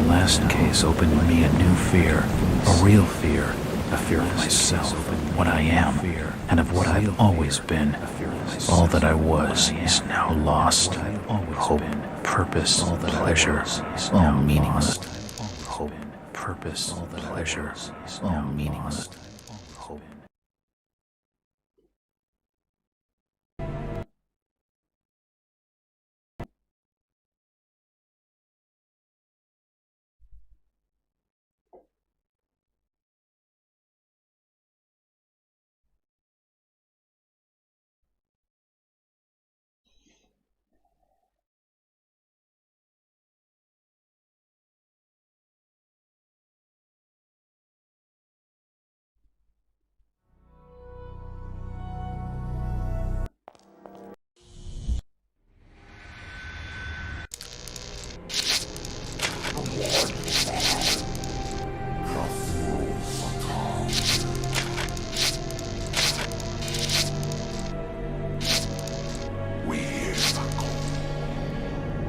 last case opened in me a new fear, a real fear, a fear of myself, what I am, and of what I've always been. All that I was is now lost. Hope, purpose, pleasure, all meaningless. Hope, purpose, pleasure, all meaningless. Hope.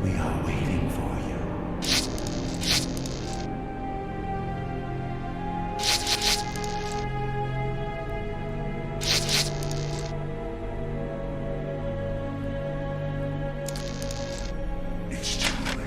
We are waiting for you. It's too late.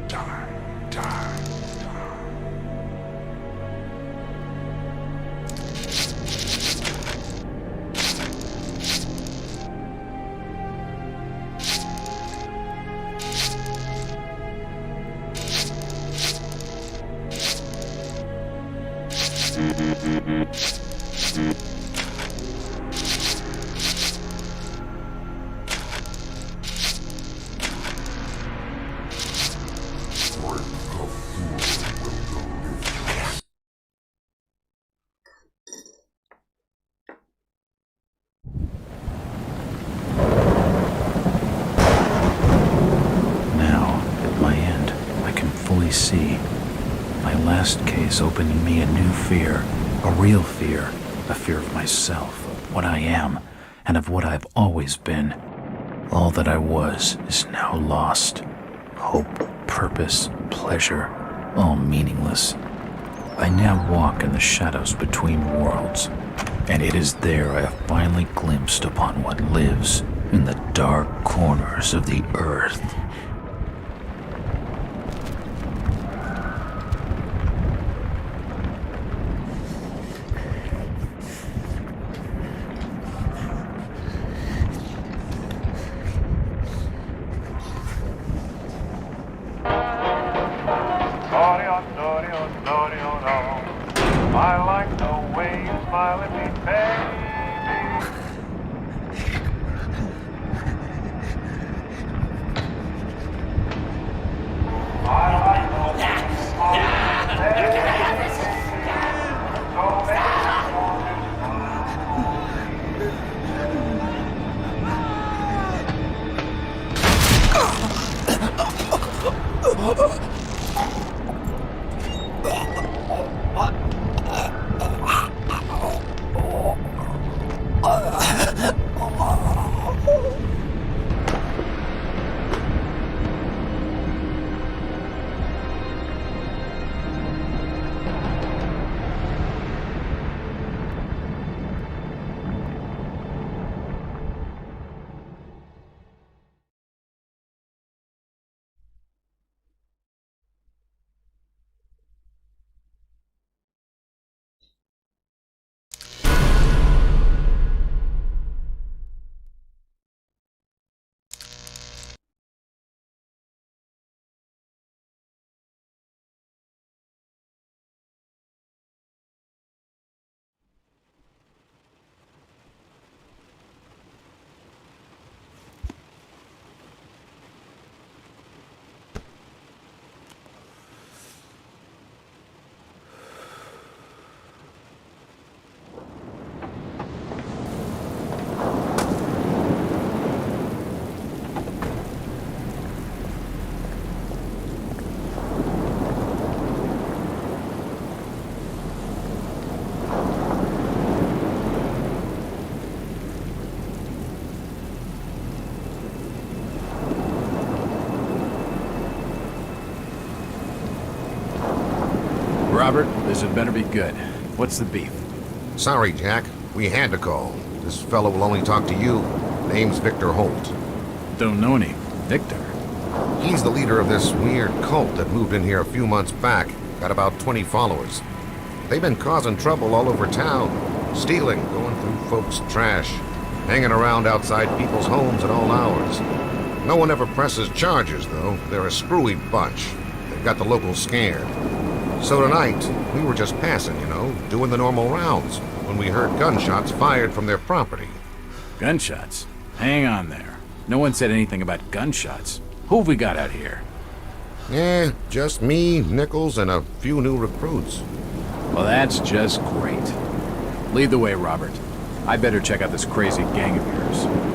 Die. See, my last case opened in me a new fear, a real fear, a fear of myself, what I am, and of what I've always been. All that I was is now lost. Hope, purpose, pleasure, all meaningless. I now walk in the shadows between worlds, and it is there I have finally glimpsed upon what lives in the dark corners of the earth. I like the way you smile at me, baby. I like the way you smile at me, baby. Robert, this had better be good. What's the beef? Sorry, Jack. We had to call. This fellow will only talk to you. Name's Victor Holt. Don't know any. Victor? He's the leader of this weird cult that moved in here a few months back. Got about 20 followers. They've been causing trouble all over town. Stealing, going through folks' trash, hanging around outside people's homes at all hours. No one ever presses charges, though. They're a screwy bunch. They've got the locals scared. So tonight, we were just passing, doing the normal rounds, when we heard gunshots fired from their property. Gunshots? Hang on there. No one said anything about gunshots. Who have we got out here? Just me, Nichols, and a few new recruits. Well, that's just great. Lead the way, Robert. I better check out this crazy gang of yours.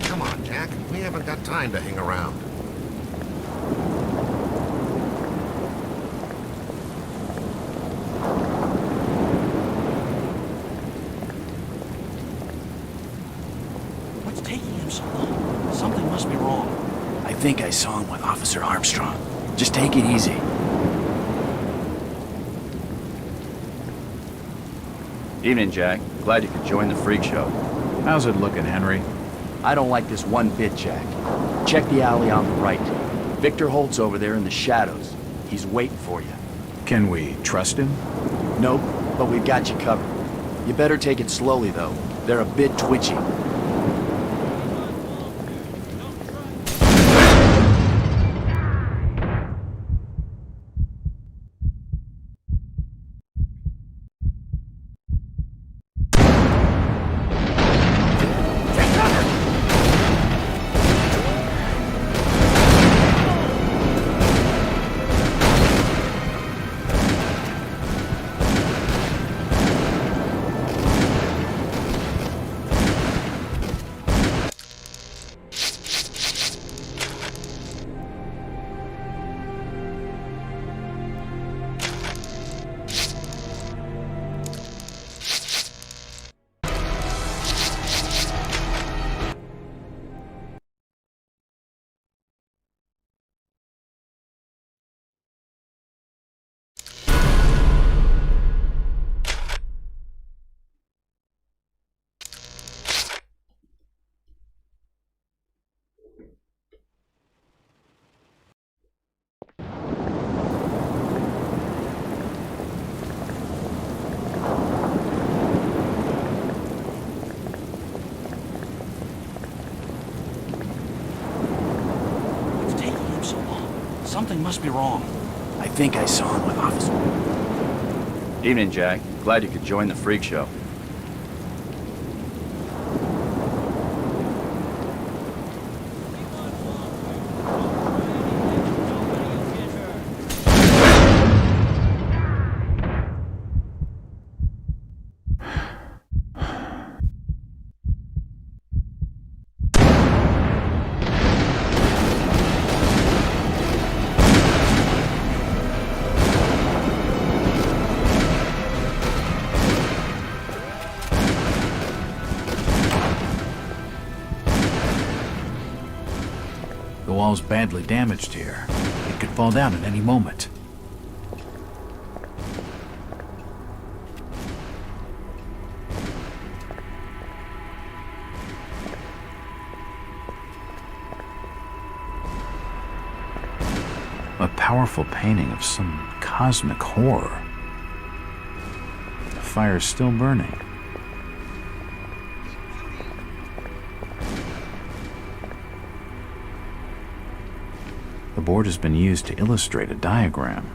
Come on, Jack. We haven't got time to hang around. What's taking him so long? Something must be wrong. I think I saw him with Officer Armstrong. Just take it easy. Evening, Jack. Glad you could join the freak show. How's it looking, Henry? I don't like this one bit, Jack. Check the alley on the right. Victor Holt's over there in the shadows. He's waiting for you. Can we trust him? Nope, but we've got you covered. You better take it slowly, though. They're a bit twitchy. Something must be wrong. I think I saw him with Officer. Evening, Jack. Glad you could join the freak show. The wall's badly damaged here. It could fall down at any moment. A powerful painting of some cosmic horror. The fire's still burning. The board has been used to illustrate a diagram.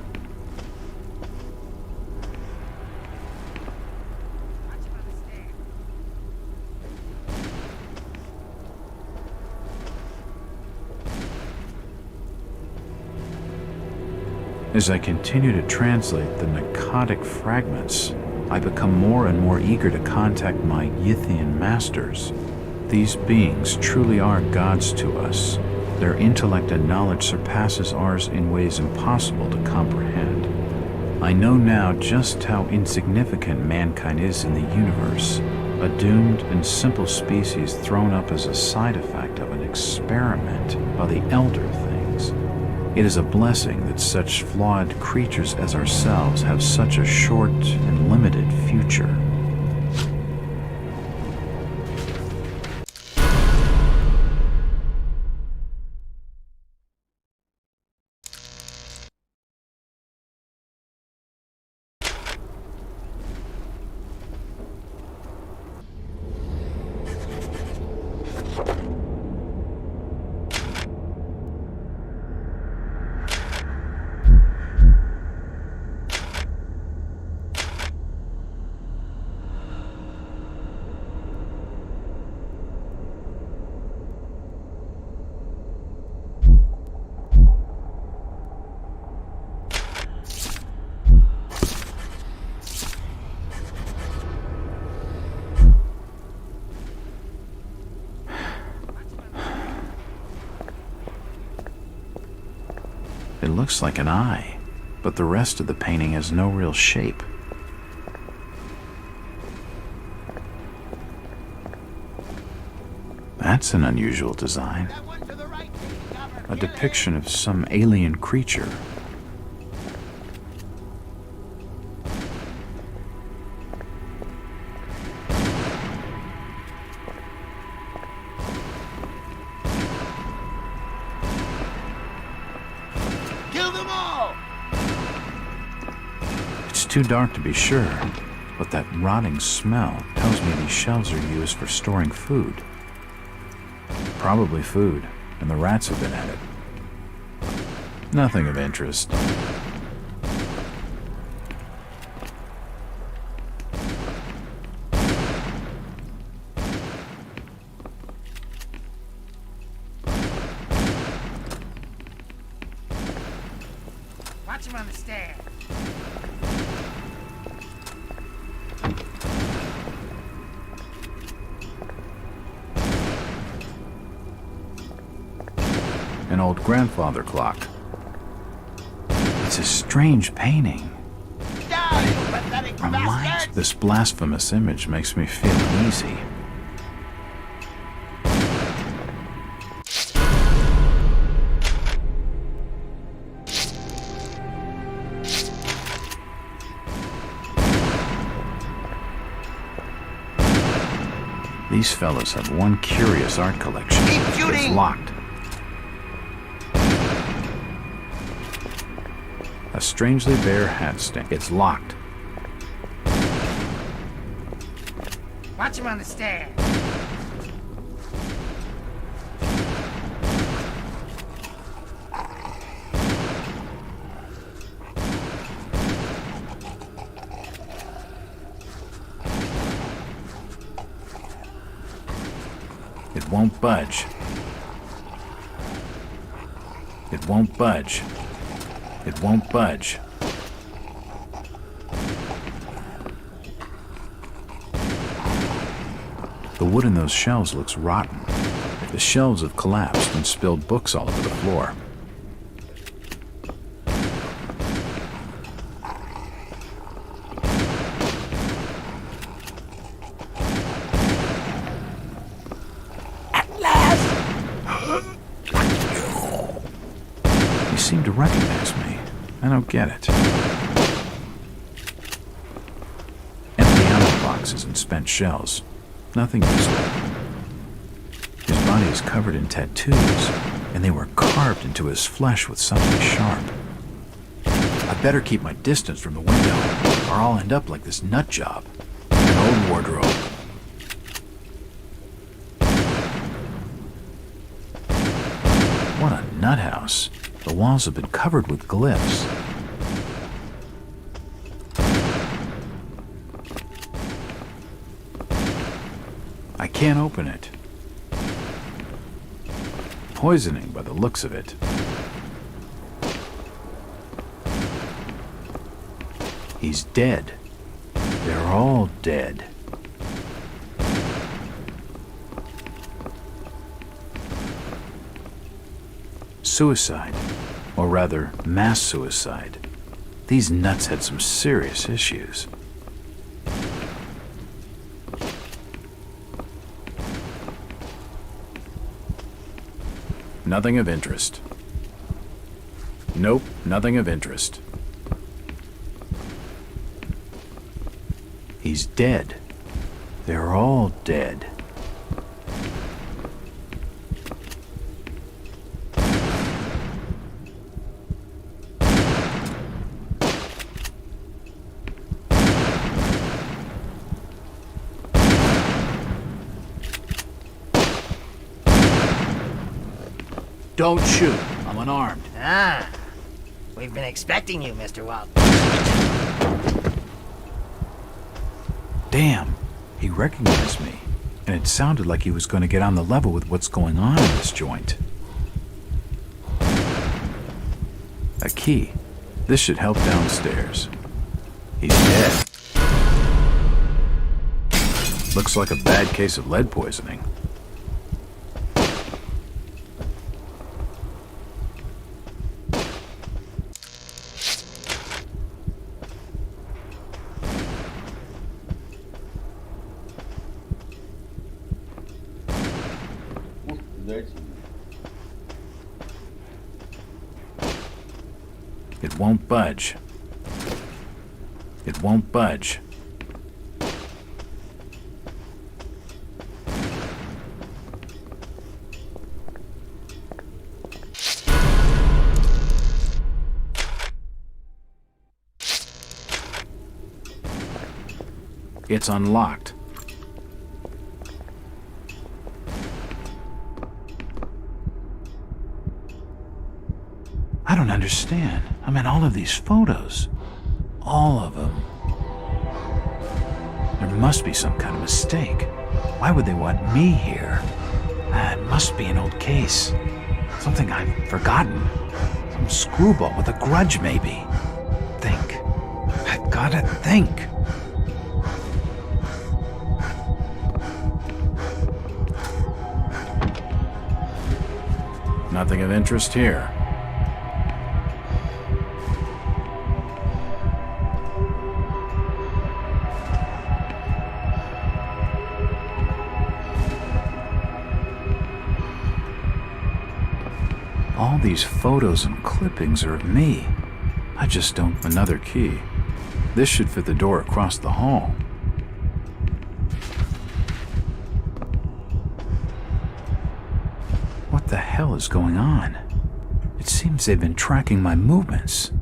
As I continue to translate the narcotic fragments, I become more and more eager to contact my Yithian masters. These beings truly are gods to us. Their intellect and knowledge surpasses ours in ways impossible to comprehend. I know now just how insignificant mankind is in the universe, a doomed and simple species thrown up as a side effect of an experiment by the elder things. It is a blessing that such flawed creatures as ourselves have such a short and limited future. It looks like an eye, but the rest of the painting has no real shape. That's an unusual design. A depiction of some alien creature. It's too dark to be sure, but that rotting smell tells me these shelves are used for storing food. Probably food, and the rats have been at it. Nothing of interest. Watch him on the stairs. An old grandfather clock. It's a strange painting. This blasphemous image makes me feel uneasy. These fellows have one curious art collection. It's locked. A strangely bare hat stand. It's locked. Watch him on the stairs. It won't budge. It won't budge. It won't budge. The wood in those shelves looks rotten. The shelves have collapsed and spilled books all over the floor. You seem to recognize me. I don't get it. Empty ammo boxes and spent shells. Nothing useful. His body is covered in tattoos, and they were carved into his flesh with something sharp. I better keep my distance from the window, or I'll end up like this nut job. An old wardrobe. What a nut house. The walls have been covered with glyphs. I can't open it. Poisoning by the looks of it. He's dead. They're all dead. Suicide, or rather, mass suicide. These nuts had some serious issues. Nothing of interest. Nope, nothing of interest. He's dead. They're all dead. Don't shoot. I'm unarmed. Ah, we've been expecting you, Mr. Walt. Damn, he recognized me, and it sounded like he was going to get on the level with what's going on in this joint. A key. This should help downstairs. He's dead. Looks like a bad case of lead poisoning. It won't budge. It won't budge. It's unlocked. I don't understand. I mean, all of these photos. All of them. There must be some kind of mistake. Why would they want me here? It must be an old case. Something I've forgotten. Some screwball with a grudge, maybe. Think. I've gotta think. Nothing of interest here. All these photos and clippings are of me. I just don't... Another key. This should fit the door across the hall. What the hell is going on? It seems they've been tracking my movements.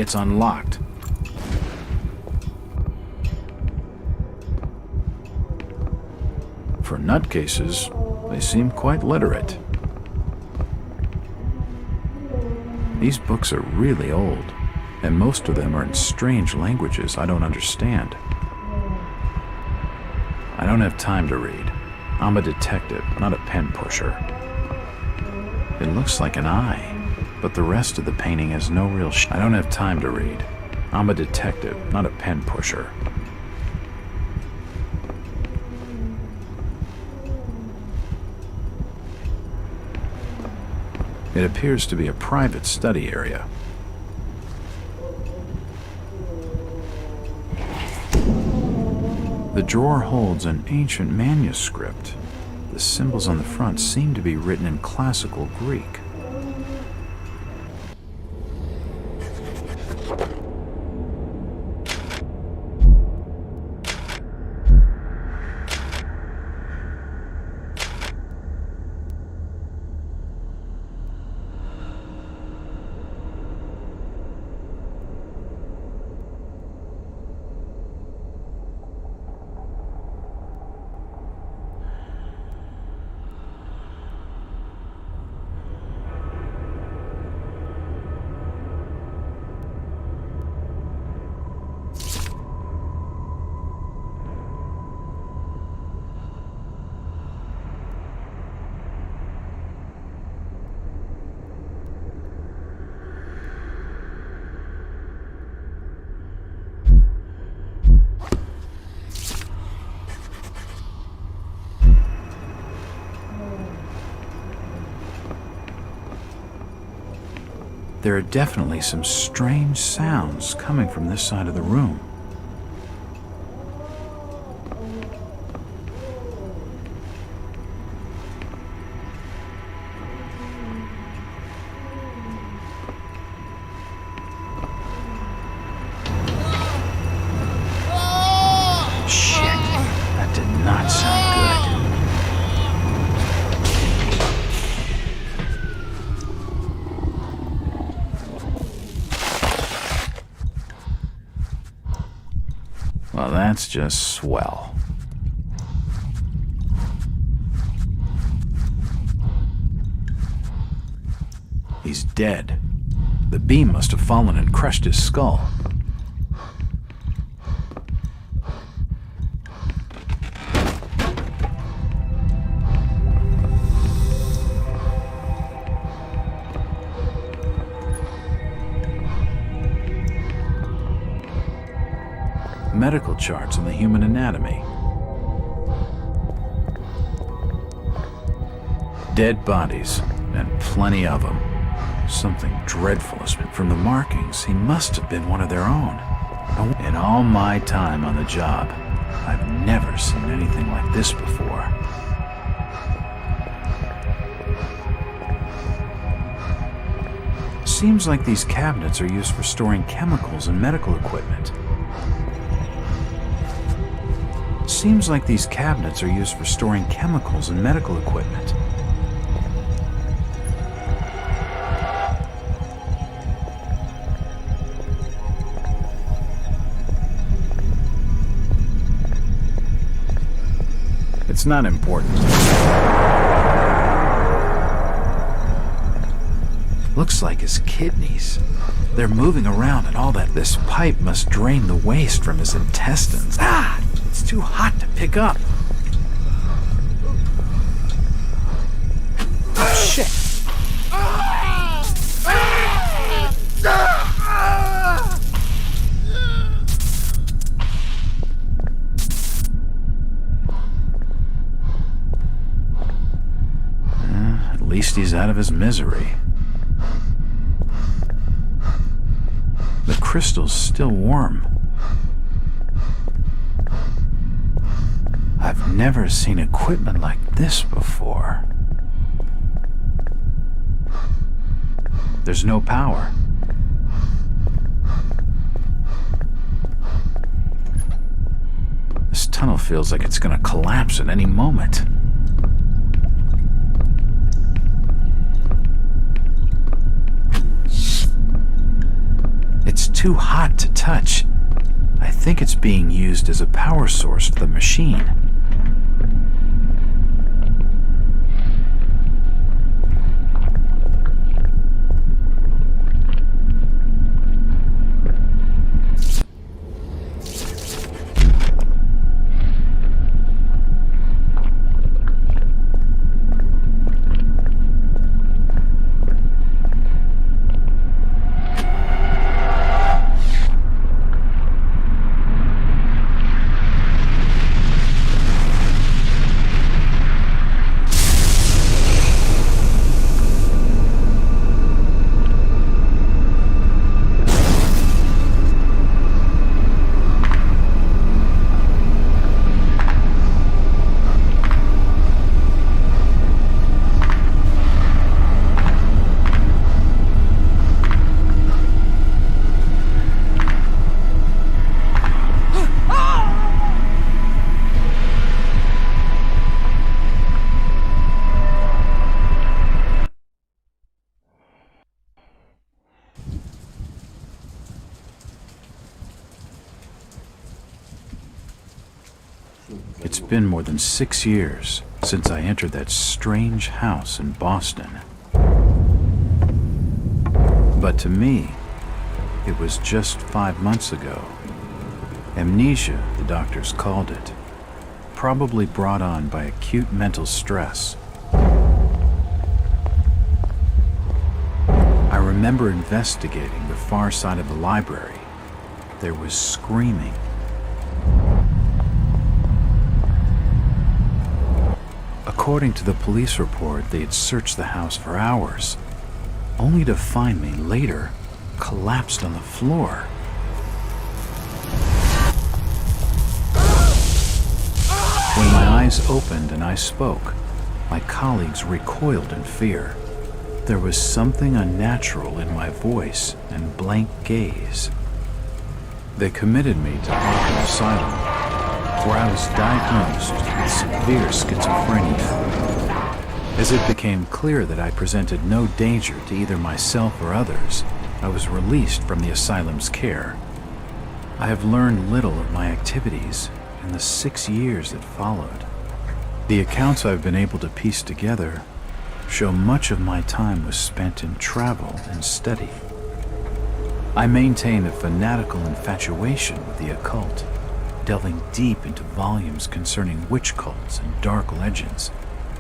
It's unlocked. For nutcases, they seem quite literate. These books are really old, and most of them are in strange languages I don't understand. I don't have time to read. I'm a detective, not a pen pusher. It looks like an eye, but the rest of the painting has no real I don't have time to read. I'm a detective, not a pen pusher. It appears to be a private study area. The drawer holds an ancient manuscript. The symbols on the front seem to be written in classical Greek. There are definitely some strange sounds coming from this side of the room. Shit, that did not sound good. Well, that's just swell. He's dead. The beam must have fallen and crushed his skull. Medical charts on the human anatomy. Dead bodies, and plenty of them. Something dreadful has been. From the markings, he must have been one of their own. In all my time on the job, I've never seen anything like this before. Seems like these cabinets are used for storing chemicals and medical equipment. Seems like these cabinets are used for storing chemicals and medical equipment. It's not important. Looks like his kidneys. They're moving around and all that. This pipe must drain the waste from his intestines. Ah! It's too hot to pick up. Oh, shit. At least he's out of his misery. The crystal's still warm. I've never seen equipment like this before. There's no power. This tunnel feels like it's gonna collapse at any moment. It's too hot to touch. I think it's being used as a power source for the machine. It's been more than 6 years since I entered that strange house in Boston. But to me, it was just 5 months ago. Amnesia, the doctors called it, probably brought on by acute mental stress. I remember investigating the far side of the library. There was screaming. According to the police report, they had searched the house for hours, only to find me later collapsed on the floor. When my eyes opened and I spoke, my colleagues recoiled in fear. There was something unnatural in my voice and blank gaze. They committed me to Arkham Asylum, where I was diagnosed with severe schizophrenia. As it became clear that I presented no danger to either myself or others, I was released from the asylum's care. I have learned little of my activities in the 6 years that followed. The accounts I've been able to piece together show much of my time was spent in travel and study. I maintain a fanatical infatuation with the occult, delving deep into volumes concerning witch cults and dark legends,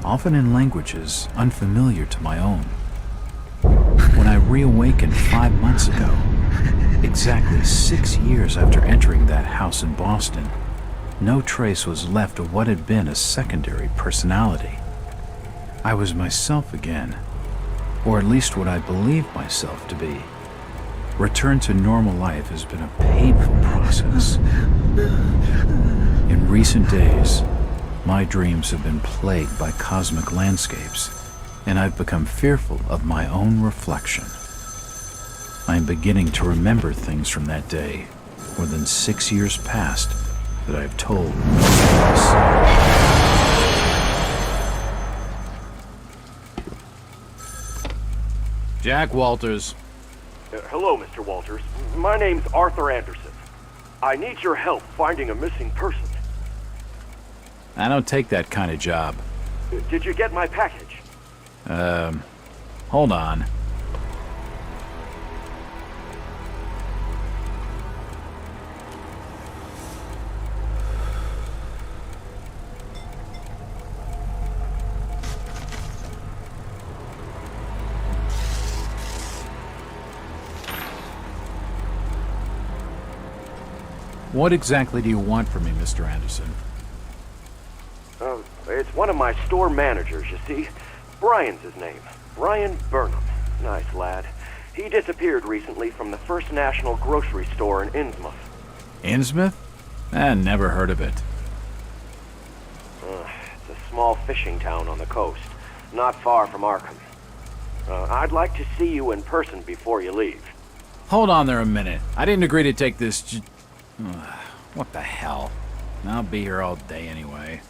often in languages unfamiliar to my own. When I reawakened 5 months ago, exactly 6 years after entering that house in Boston, no trace was left of what had been a secondary personality. I was myself again, or at least what I believed myself to be. Return to normal life has been a painful process. In recent days, my dreams have been plagued by cosmic landscapes, and I've become fearful of my own reflection. I am beginning to remember things from that day, more than 6 years past, that I've told no one else. Jack Walters. Hello, Mr. Walters. My name's Arthur Anderson. I need your help finding a missing person. I don't take that kind of job. Did you get my package? Hold on. What exactly do you want from me, Mr. Anderson? It's one of my store managers, you see. Brian's his name. Brian Burnham. Nice lad. He disappeared recently from the First National grocery store in Innsmouth. Innsmouth? Never heard of it. It's a small fishing town on the coast, not far from Arkham. I'd like to see you in person before you leave. Hold on there a minute. I didn't agree to take this what the hell? I'll be here all day anyway.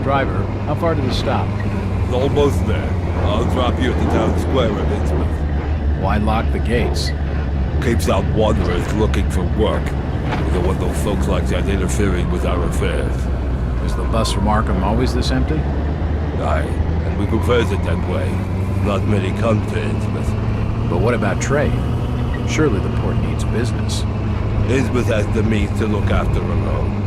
Driver, how far to the stop? It's almost there. I'll drop you at the town square at Innsmouth. Why lock the gates? Keeps out wanderers looking for work. We don't want those folks like that interfering with our affairs. Is the bus from Arkham always this empty? Aye, and we prefers it that way. Not many come to Innsmouth. But what about trade? Surely the port needs business. Innsmouth has the means to look after her own.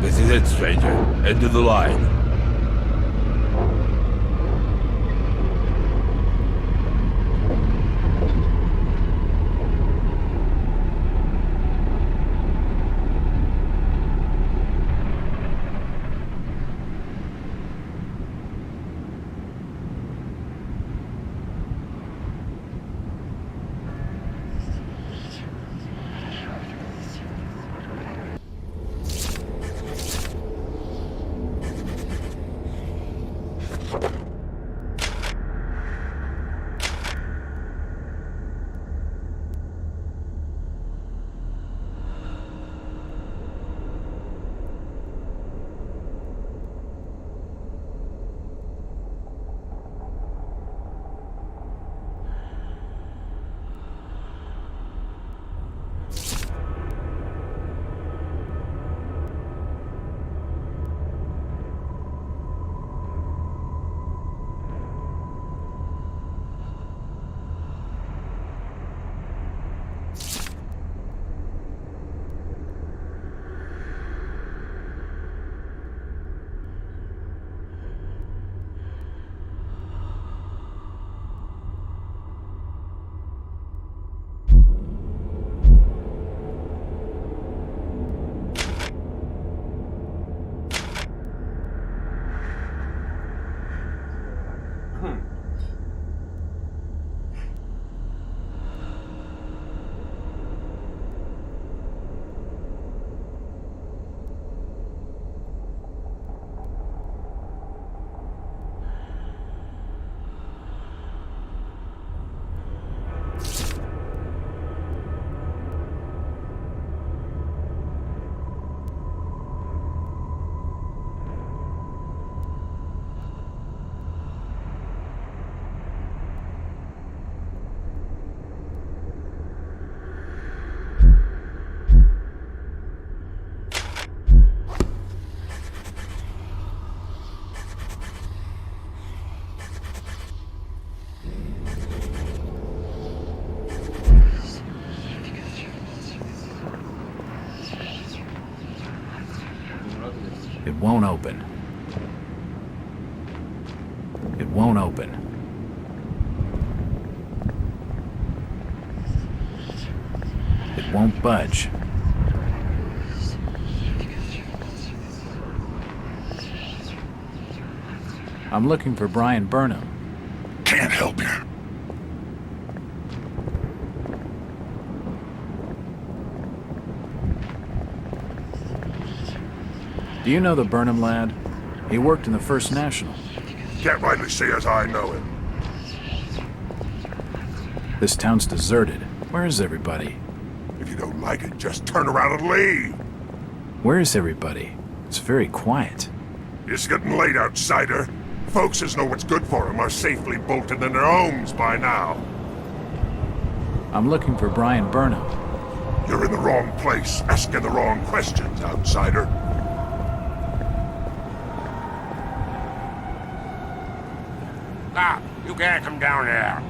This is it, stranger. End of the line. It won't open. It won't open. It won't budge. I'm looking for Brian Burnham. Can't help you. Do you know the Burnham lad? He worked in the First National. Can't rightly say as I know him. This town's deserted. Where is everybody? If you don't like it, just turn around and leave. Where is everybody? It's very quiet. It's getting late, outsider. Folks as know what's good for them are safely bolted in their homes by now. I'm looking for Brian Burnham. You're in the wrong place, asking the wrong questions, outsider. Stop! You can't come down here.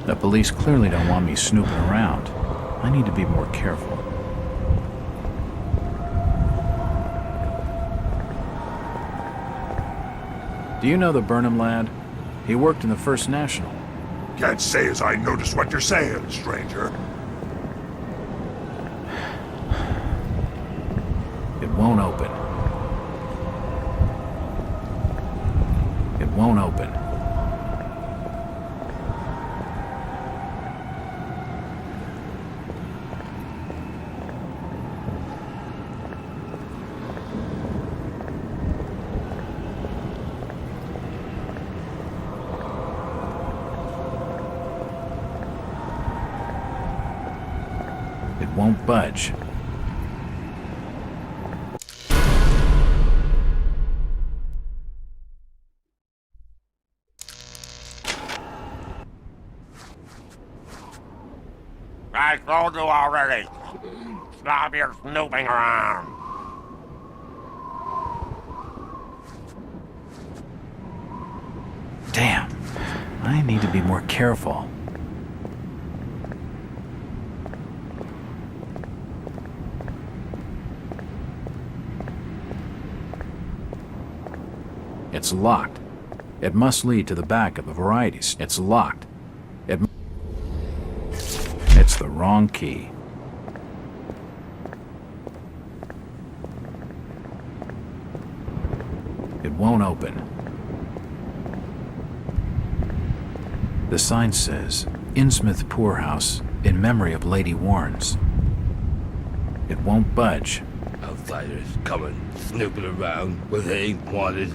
The police clearly don't want me snooping around. I need to be more careful. Do you know the Burnham lad? He worked in the First National. Can't say as I notice what you're saying, stranger. It won't open. It won't open. It won't budge. I told you already. Stop your snooping around. Damn. I need to be more careful. It's locked. It must lead to the back of the varieties. It's locked. It's the wrong key. It won't open. The sign says, Innsmouth Poorhouse, in memory of Lady Warnes. It won't budge. Outsiders coming, snooping around where they ain't wanted.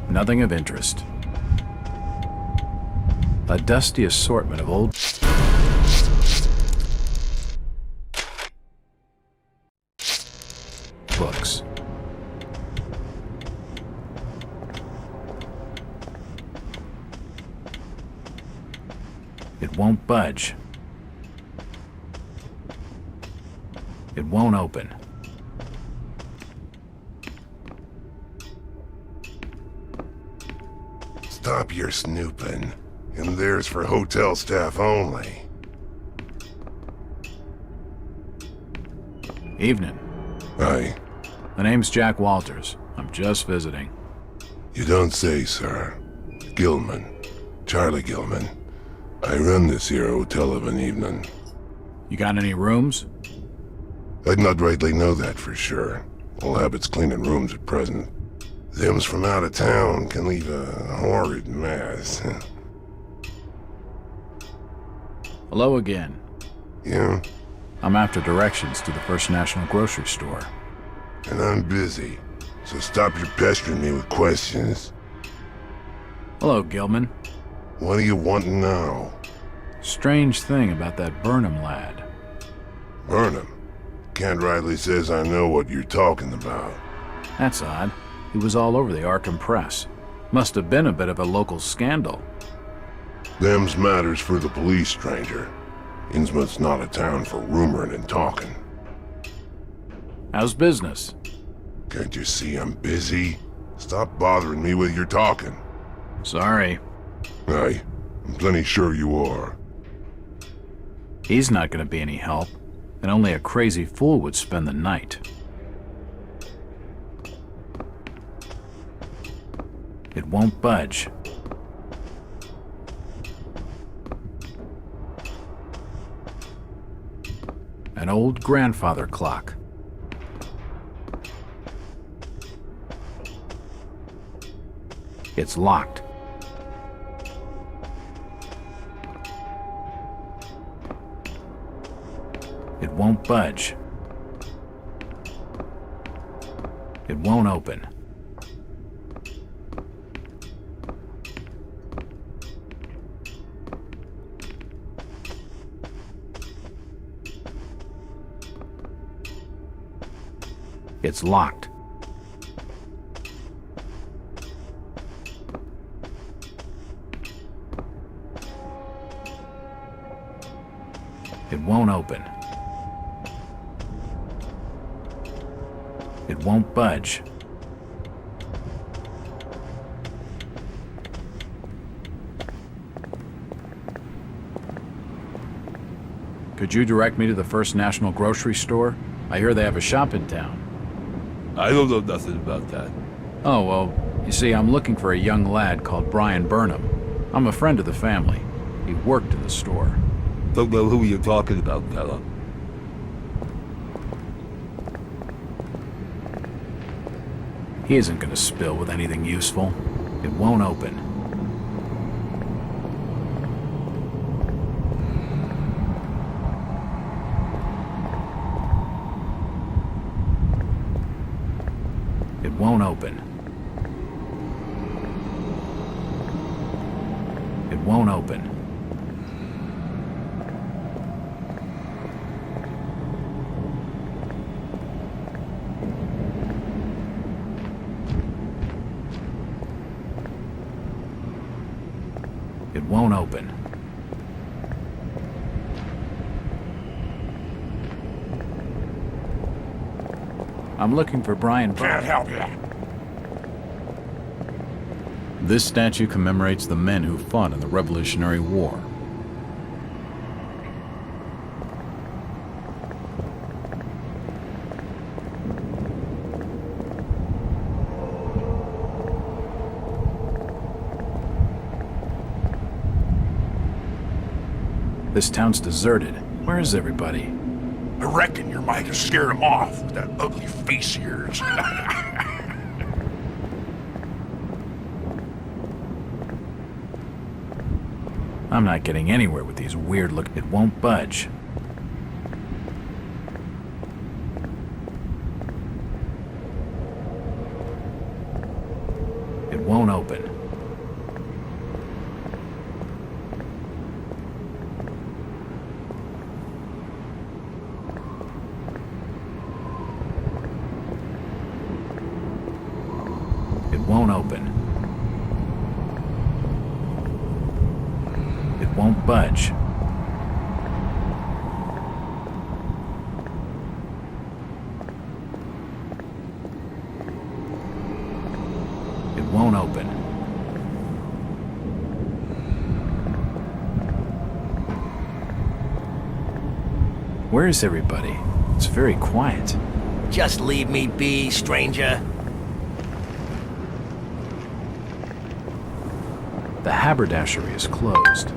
Nothing of interest. A dusty assortment of old books. It won't budge. It won't open. Stop your snooping. And there's for hotel staff only. Evening. Aye. The name's Jack Walters. I'm just visiting. You don't say, sir. Gilman. Charlie Gilman. I run this here hotel of an evening. You got any rooms? I'd not rightly know that for sure. All habits cleaning rooms at present. Them's from out of town can leave a horrid mess. Hello again. Yeah? I'm after directions to the First National grocery store. And I'm busy. So stop your pestering me with questions. Hello, Gilman. What do you want now? Strange thing about that Burnham lad. Burnham. Can't rightly says I know what you're talking about. That's odd. He was all over the Arkham press. Must have been a bit of a local scandal. Them's matters for the police, stranger. Innsmouth's not a town for rumoring and talking. How's business? Can't you see I'm busy? Stop bothering me with your talking. Sorry. Aye, I'm plenty sure you are. He's not gonna be any help, and only a crazy fool would spend the night. It won't budge. An old grandfather clock. It's locked. It won't budge. It won't open. It's locked. It won't open. It won't budge. Could you direct me to the First National Grocery Store? I hear they have a shop in town. I don't know nothing about that. Oh, well, you see, I'm looking for a young lad called Brian Burnham. I'm a friend of the family. He worked in the store. Don't know who you're talking about, fella. He isn't gonna spill with anything useful. It won't open. It won't open. It won't open. It won't open. I'm looking for Brian. Can't help you. This statue commemorates the men who fought in the Revolutionary War. This town's deserted. Where is everybody? I reckon your might have scared him off with that ugly face of yours. I'm not getting anywhere with these weird look. It won't budge. It won't open. It won't open. It won't budge. It won't open. Where is everybody? It's very quiet. Just leave me be, stranger. The haberdashery is closed.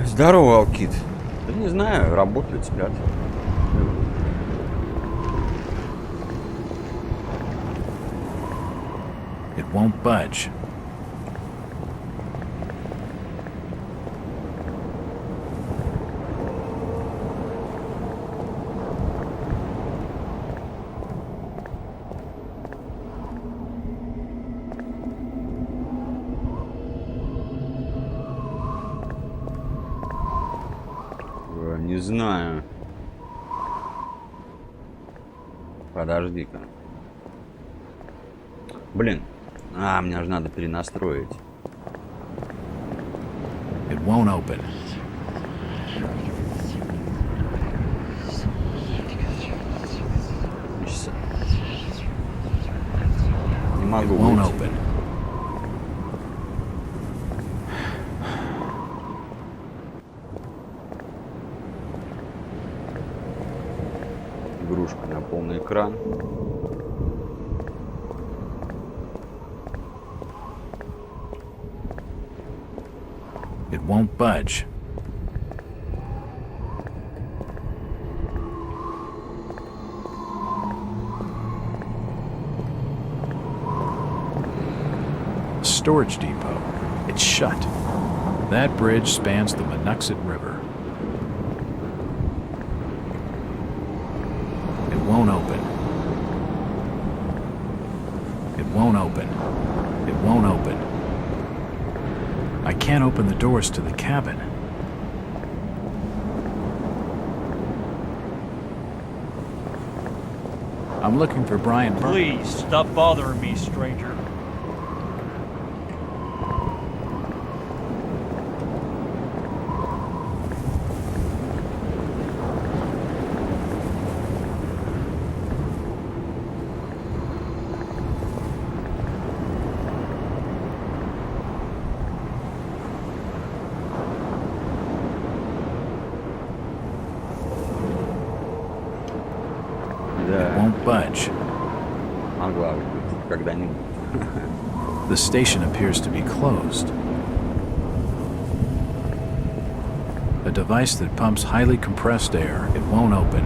Здорово, Алкид. Да не знаю, работают, спят. It won't budge. Не знаю. Подожди-ка. Блин. Мне же надо перенастроить. It won't open. могу won't выйти. open. Игрушка на полный экран. It won't budge. Storage depot. It's shut. That bridge spans the Monuxet River. It won't open. It won't open. It won't open. I can't open the doors to the cabin. I'm looking for Brian Burnham. Please, stop bothering me, stranger. It won't budge. Могла быть когда-нибудь. The station appears to be closed. A device that pumps highly compressed air. It won't open.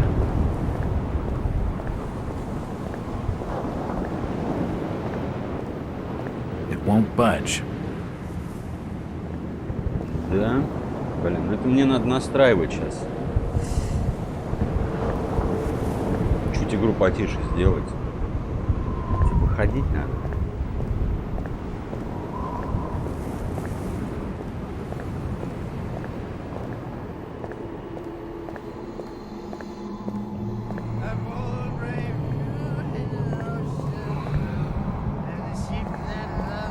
It won't budge. Да? Блин, это мне надо настраивать сейчас. Чуть игру потише сделать. Типа ходить надо.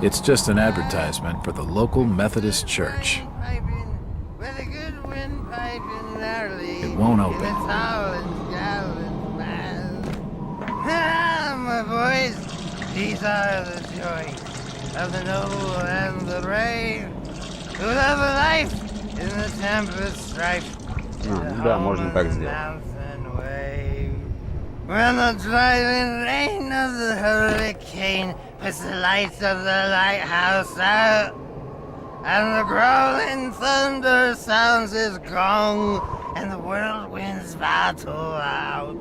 It's just an advertisement for the local Methodist church. It won't open. My boys, these are the joys of the noble and the brave, who love a life in the tempest strife. Да, можно так сделать. When the driving rain of the hurricane puts the lights of the lighthouse out, and the growling thunder sounds its gong, and the whirlwinds battle out.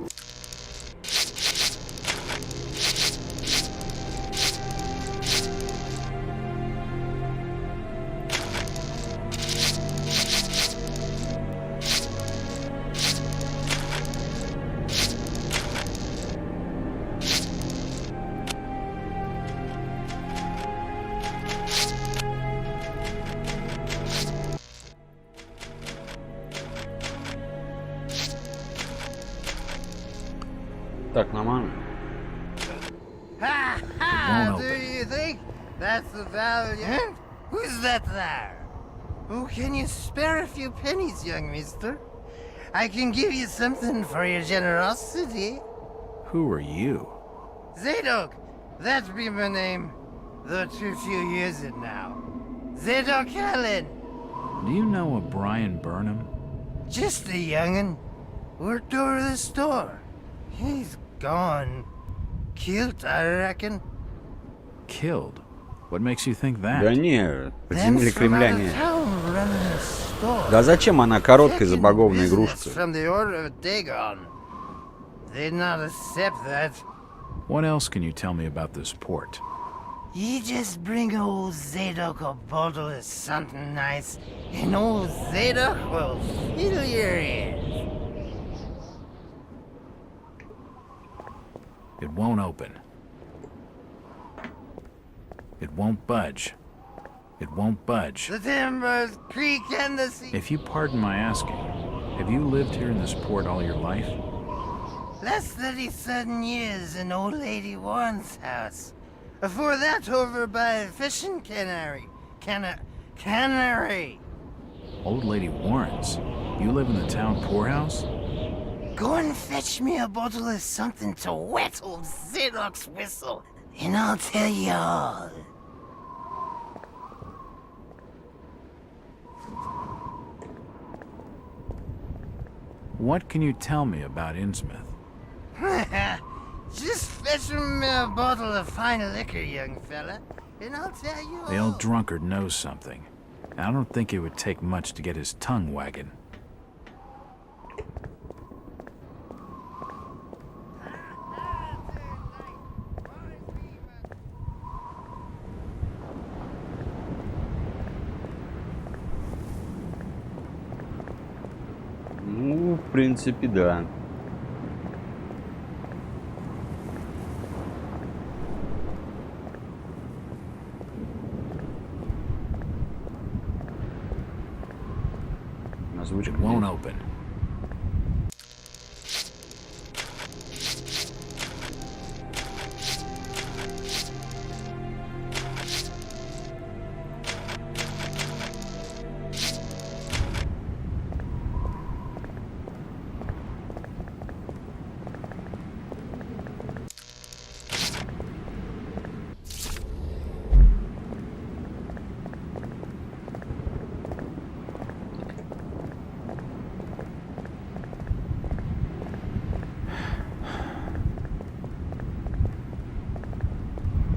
Так, нормально. Ha ha! Do you think that's the valiant? Who's that there? Oh, can you spare a few pennies, young mister? I can give you something for your generosity. Who are you? Zadok, that be my name, though too few years it now. Zadok Allen. Do you know a Brian Burnham? Just a young'un. Worked over the store. He's gone. Killed, I reckon. Killed? What makes you think that? Да не, подземелье Кремля нет. Store. Да зачем она короткая забагованная игрушка? From the order of Dagon. They'd not accept that. What else can you tell me about this port? You just bring old Zadok a bottle of something nice, and old Zadok will fill your ears. It won't open. It won't budge. It won't budge. The timbers creak and the sea. If you pardon my asking, have you lived here in this port all your life? Less 37 years in old lady Warren's house. Before that, over by fishing cannery. Cannery. Old lady Warren's? You live in the town poorhouse? Go and fetch me a bottle of something to wet old Zadok's whistle. and I'll tell you all. What can you tell me about Innsmouth? Just fetch me a bottle of fine liquor, young fella, and I'll tell you The all. old drunkard knows something. I don't think it would take much to get his tongue wagging. Ну, в принципе, да. Озвучка It won't open.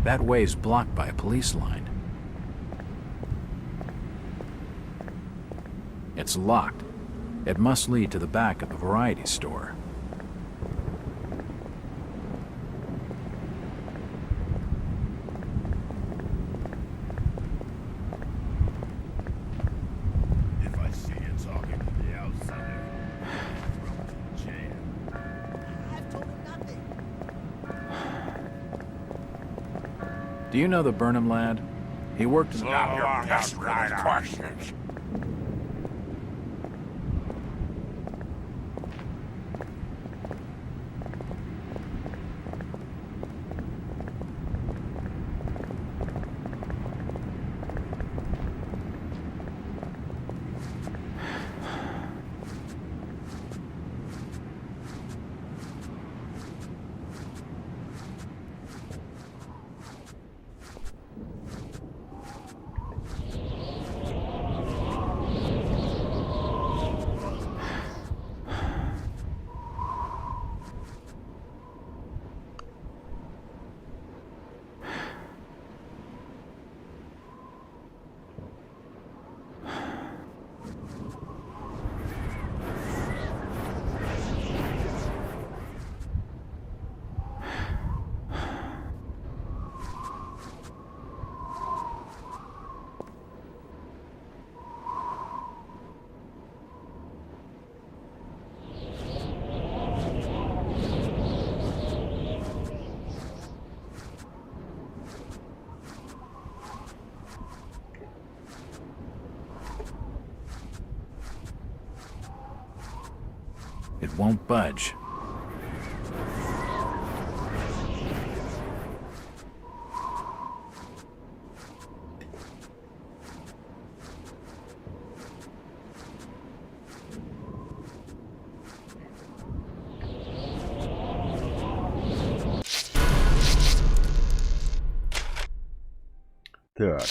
That way's blocked by a police line. It's locked. It must lead to the back of the variety store. If I see you talking to the outsider, jail. I've told him nothing. Do you know the Burnham lad? He worked in the... Stop your pestering questions. It won't budge. Так.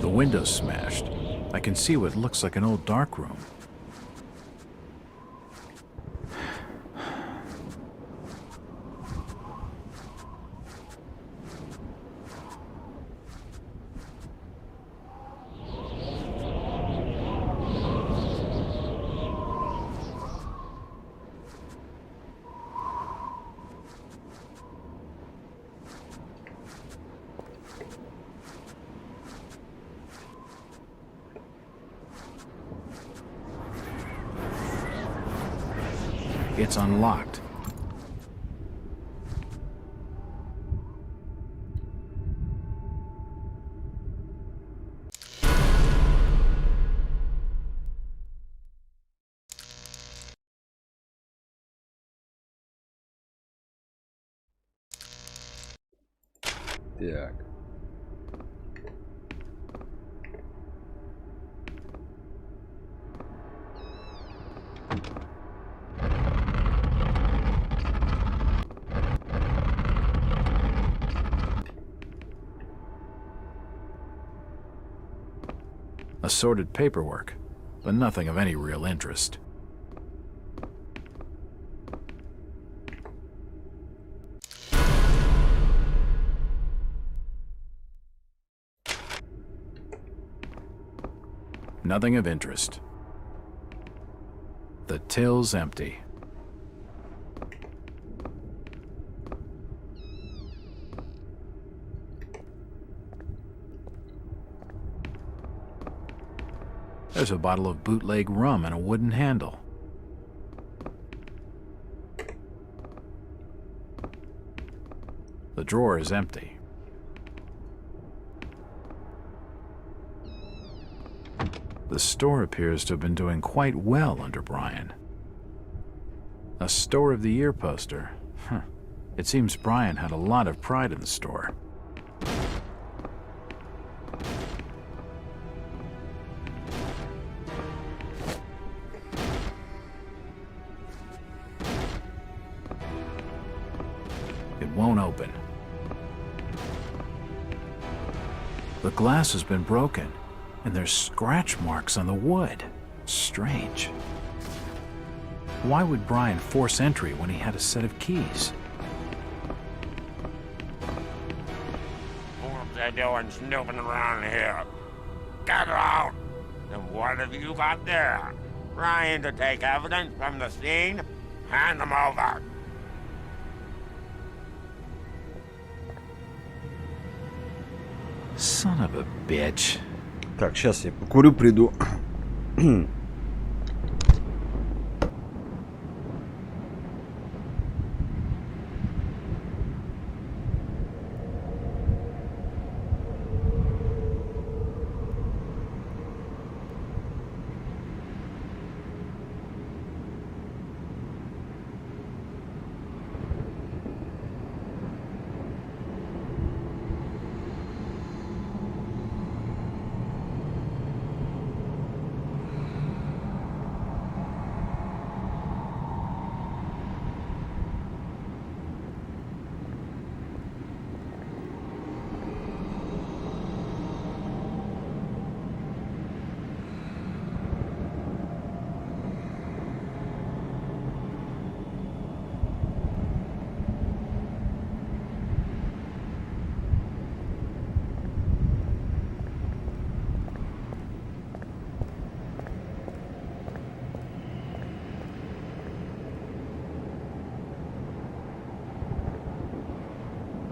The window's smashed. I can see what looks like an old dark room. It's unlocked. Так. Assorted paperwork, but nothing of any real interest. Nothing of interest. The till's empty. There's a bottle of bootleg rum and a wooden handle. The drawer is empty. The store appears to have been doing quite well under Brian. A Store of the Year poster. Huh. It seems Brian had a lot of pride in the store. It won't open. The glass has been broken, and there's scratch marks on the wood. Strange. Why would Brian force entry when he had a set of keys? What are they doing snooping around here? Get out! And what have you got there? Trying to take evidence from the scene? Hand them over! Son of a bitch. Так, сейчас я покурю, приду.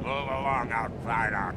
Move along, outsider.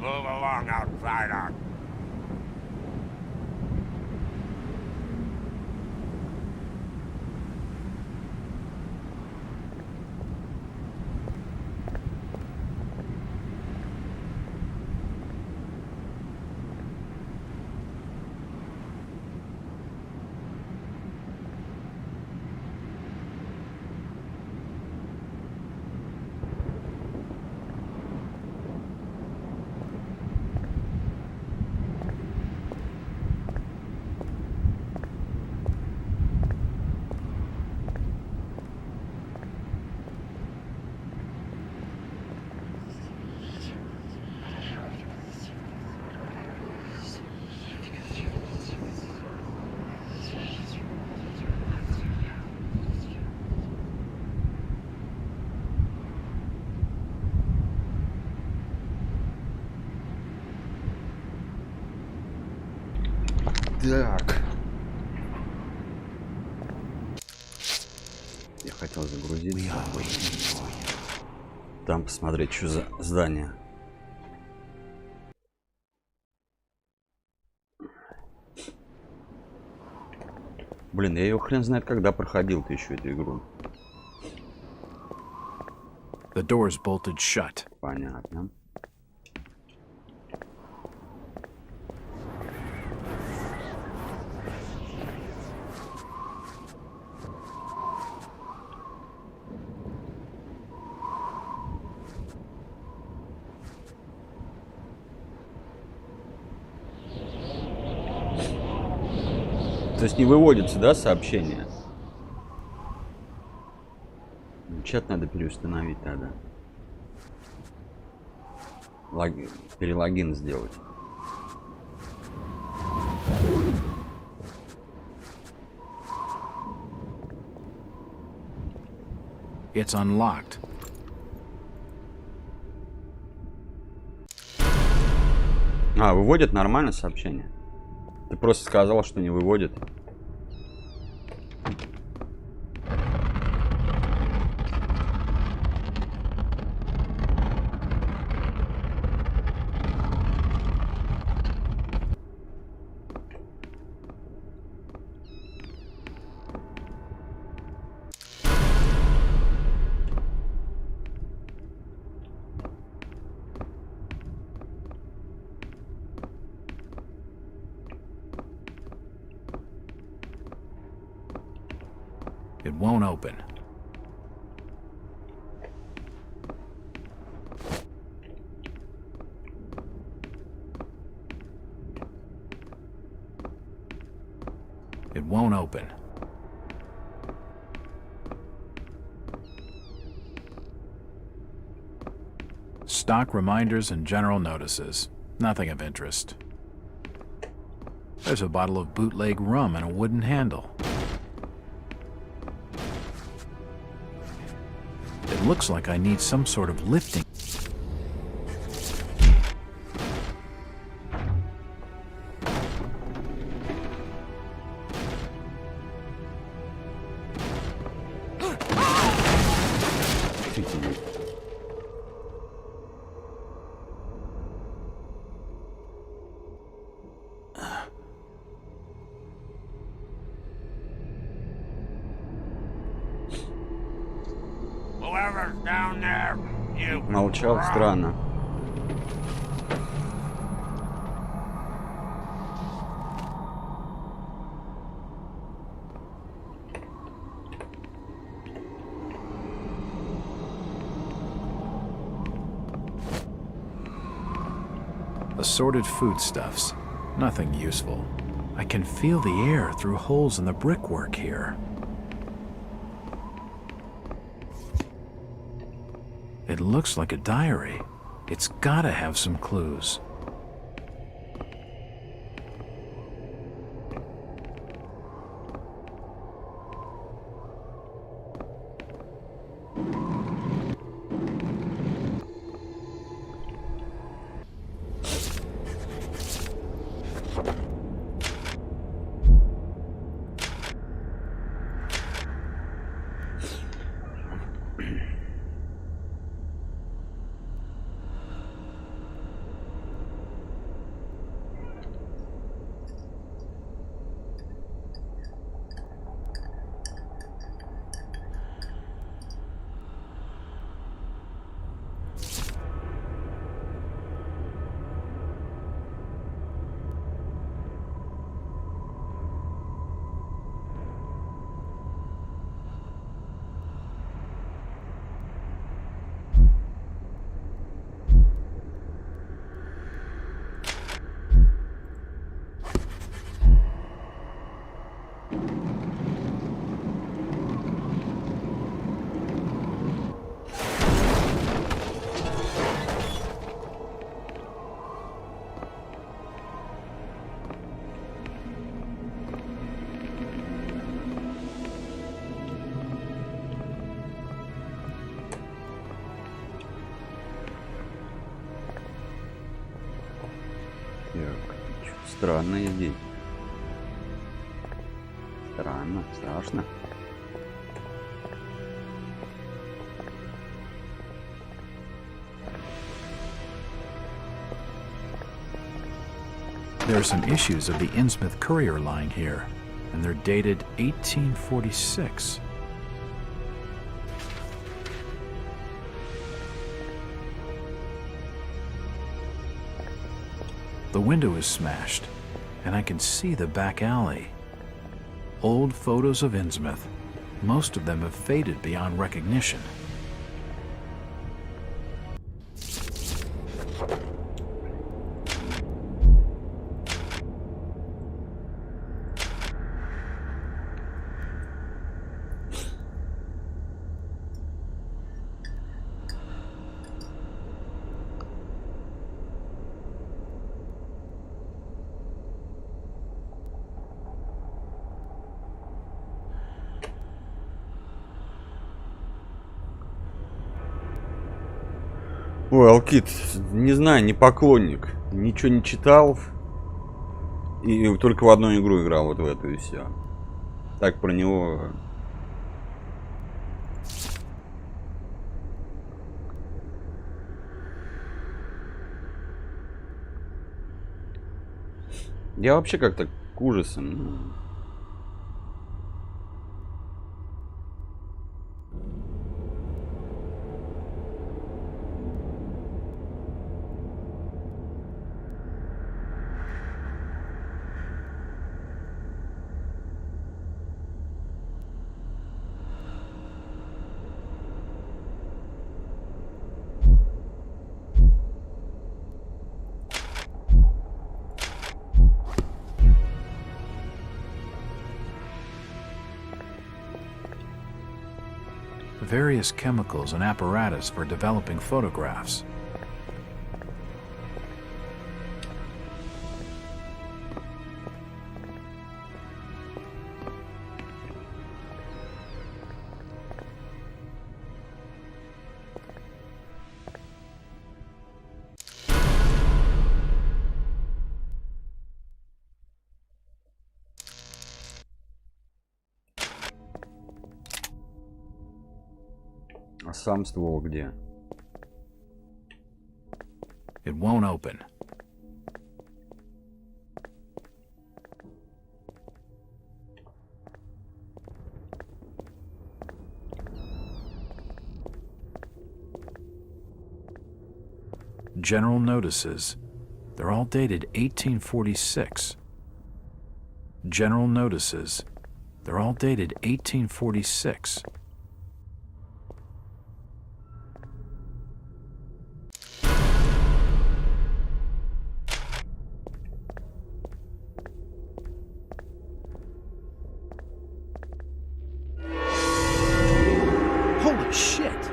Move along, outsider. Так. Я хотел загрузиться. Там посмотреть, что за здание. Блин, я ее хрен знает когда проходил-то еще эту игру. The door's bolted shut. Понятно. То есть не выводится, да, сообщение? Чат надо переустановить тогда. Перелогин сделать. It's unlocked. А, выводит нормально сообщение? Ты просто сказал, что не выводит. It won't open. It won't open. Stock reminders and general notices. Nothing of interest. There's a bottle of bootleg rum and a wooden handle. It looks like I need some sort of lifting. Whoever's down there, you Молчал, странно. Assorted foodstuffs. Nothing useful. I can feel the air through holes in the brickwork here. It looks like a diary. It's gotta have some clues. Странно здесь. Странно, страшно. There are some issues of the Innsmouth Courier lying here, and they're dated 1846. The window is smashed, and I can see the back alley. Old photos of Innsmouth. Most of them have faded beyond recognition. Ой, Алкит, не знаю, не поклонник. Ничего не читал. И только в одну игру играл, вот в эту и все. Так про него... Я вообще как-то к ужасам... Various chemicals and apparatus for developing photographs. А сам ствол где? It won't open. General notices. They're all dated 1846. General notices. They're all dated 1846. Holy shit!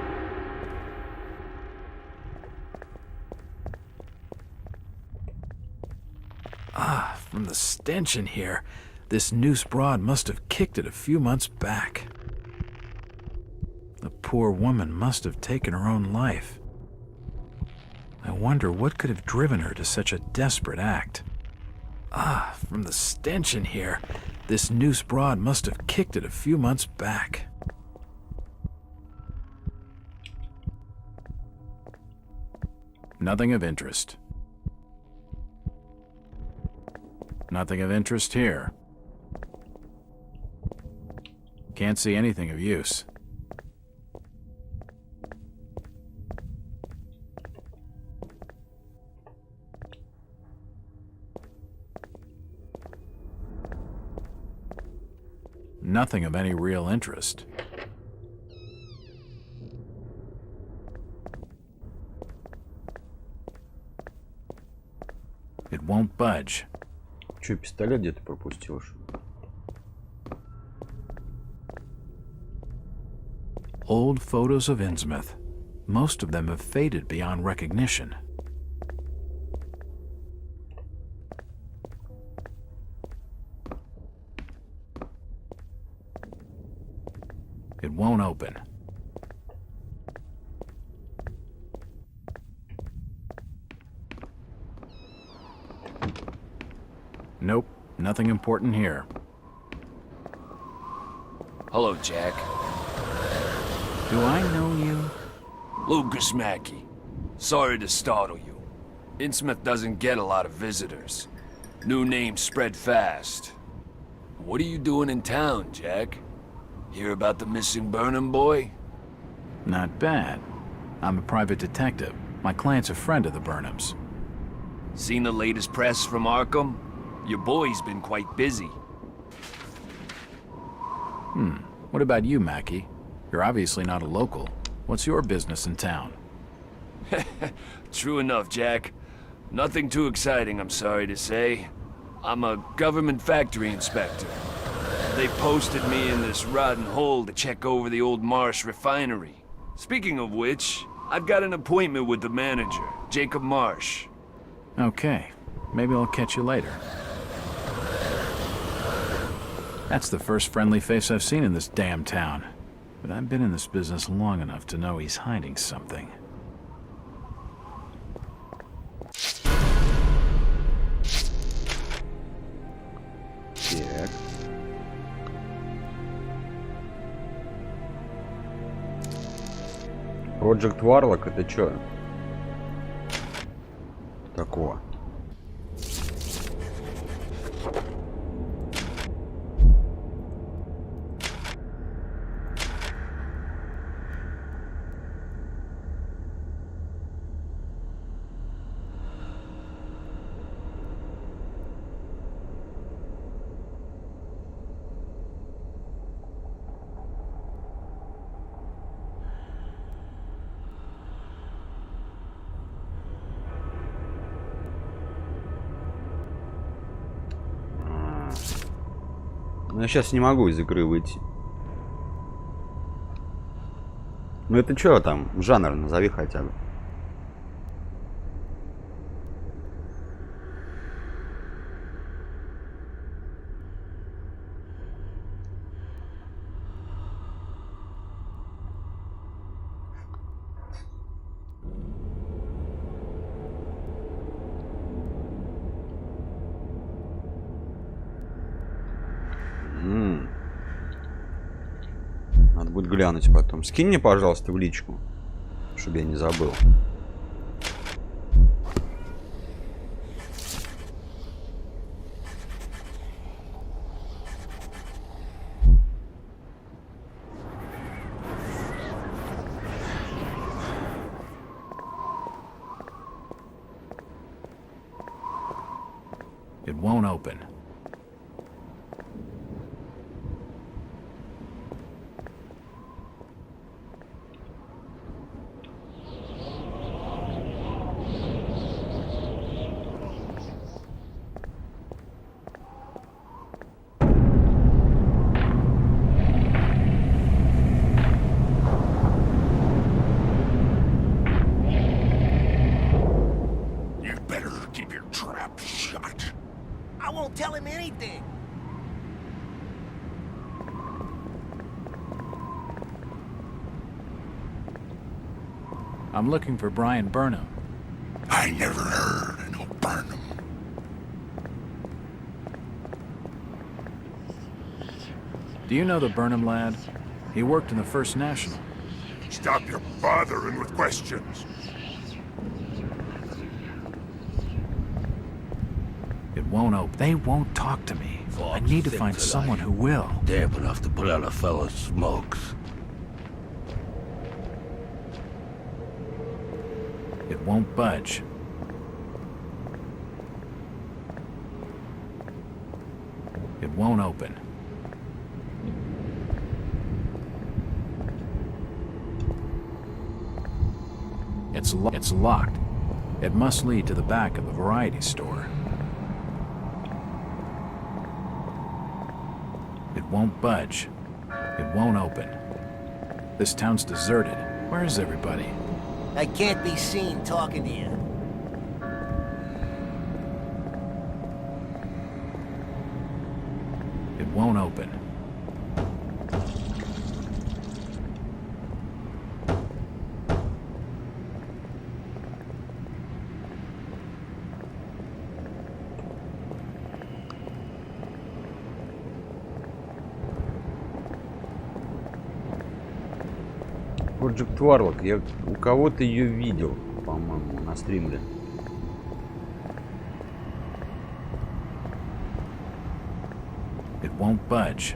From the stench in here, this noose broad must have kicked it a few months back. The poor woman must have taken her own life. I wonder what could have driven her to such a desperate act. From the stench in here, this noose broad must have kicked it a few months back. Nothing of interest. Nothing of interest here. Can't see anything of use. Nothing of any real interest. It won't budge. Че, пистолет где-то пропустил? Old photos of Innsmouth. Most of them have faded beyond recognition. It won't open. Nope, nothing important here. Hello, Jack. Do I know you? Lucas Mackey. Sorry to startle you. Innsmouth doesn't get a lot of visitors. New names spread fast. What are you doing in town, Jack? Hear about the missing Burnham boy? Not bad. I'm a private detective. My client's a friend of the Burnhams. Seen the latest press from Arkham? Your boy's been quite busy. What about you, Mackie? You're obviously not a local. What's your business in town? True enough, Jack. Nothing too exciting, I'm sorry to say. I'm a government factory inspector. They posted me in this rotten hole to check over the old Marsh refinery. Speaking of which, I've got an appointment with the manager, Jacob Marsh. Okay. Maybe I'll catch you later. That's the first friendly face I've seen in this damn town. But I've been in this business long enough to know he's hiding something. Так. Project Warlock это чё? Такого. Но я сейчас не могу из игры выйти. Ну это что там? Жанр назови хотя бы. Надо будет глянуть потом. Скинь мне, пожалуйста, в личку, чтобы я не забыл. It won't open. Tell him anything. I'm looking for Brian Burnham. I never heard of no Burnham. Do you know the Burnham lad? He worked in the First National. Stop your bothering with questions. It won't open. They won't talk to me. I need to find someone who will. Damp enough to put out a fella's smokes. It won't budge. It won't open. It's locked. It must lead to the back of the variety store. It won't budge. It won't open. This town's deserted. Where is everybody? I can't be seen talking to you. It won't open. Project Warlock. Я у кого-то ее видел, по-моему, на стриме. It won't budge.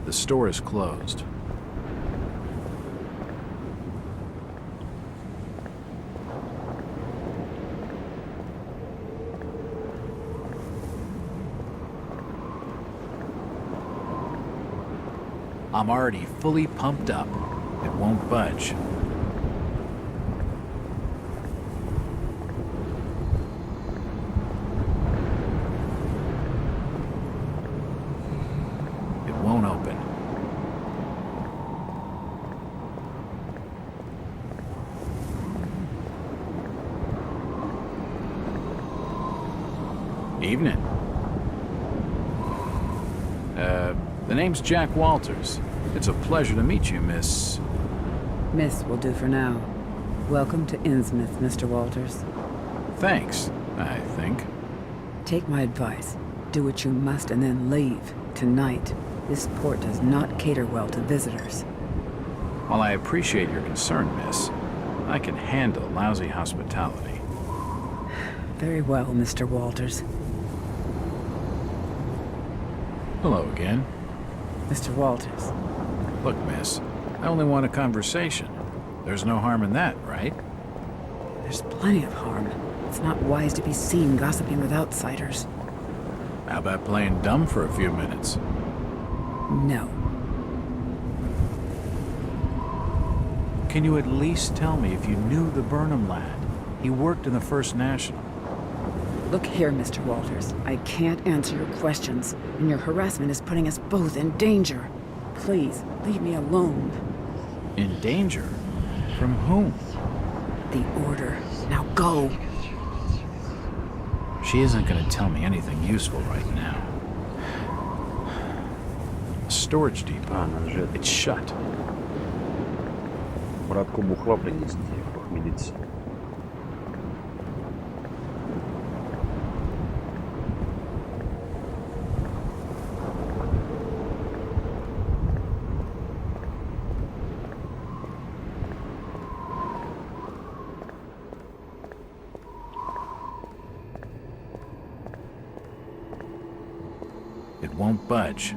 The store is closed. I'm already fully pumped up. It won't budge. It won't open. Evening. The name's Jack Walters. It's a pleasure to meet you, Miss... Miss will do for now. Welcome to Innsmouth, Mr. Walters. Thanks, I think. Take my advice. Do what you must and then leave. Tonight. This port does not cater well to visitors. While I appreciate your concern, Miss, I can handle lousy hospitality. Very well, Mr. Walters. Hello again. Mr. Walters. Look, miss, I only want a conversation. There's no harm in that, right? There's plenty of harm. It's not wise to be seen gossiping with outsiders. How about playing dumb for a few minutes? No. Can you at least tell me if you knew the Burnham lad? He worked in the First National. Look here, Mr. Walters. I can't answer your questions, and your harassment is putting us both in danger. Please, leave me alone. In danger? From whom? The Order. Now go! She isn't going to tell me anything useful right now. A storage depot. It's shut. Братку бухла принести, похмелиться. It won't budge.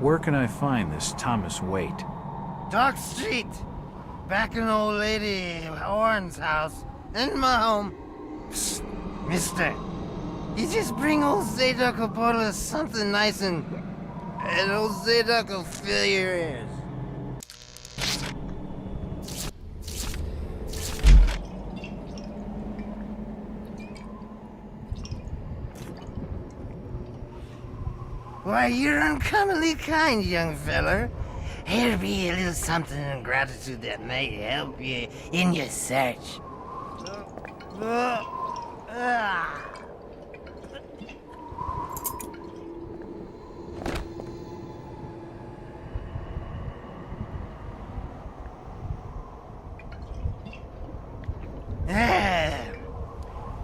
Where can I find this Thomas Waite? Dock Street. Back in old lady Horn's house. In my home. Psst, mister. You just bring old Zadok a bottle of something nice and old Zadok will fill your ears. Why, you're uncommonly kind, young feller. Here'll be a little something in gratitude that might help you in your search.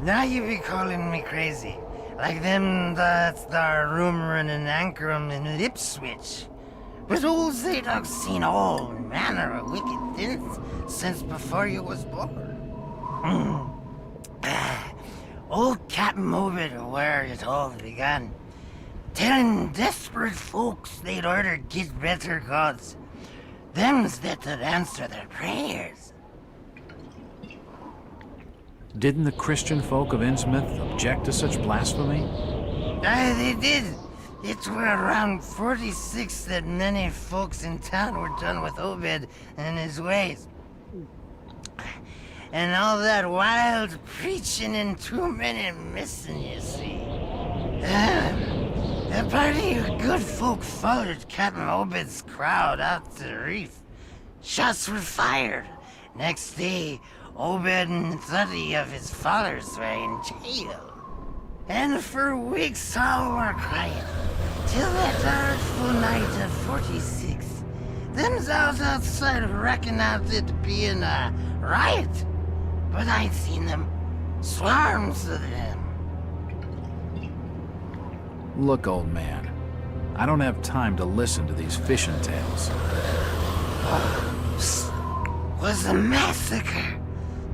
Now you be calling me crazy. Like them that's there rumoring and anchoring in Ipswich. But old Zadok's seen all manner of wicked things since before you was born. Old Captain Mobit where it all began. Telling desperate folks they'd order get better gods. Them's that'd answer their prayers. Didn't the Christian folk of Innsmouth object to such blasphemy? Aye, they did. It were around 46 that many folks in town were done with Obed and his ways. And all that wild preaching and too many missing, you see. A party of good folk followed Captain Obed's crowd out to the reef. Shots were fired. Next day, Obed and 30 of his followers were in jail. And for weeks all were quiet, till that artful night of 46. Them's out outside reckoned out it being a riot. But I'd seen them, swarms of them. Look, old man, I don't have time to listen to these fishing tales. Was a massacre.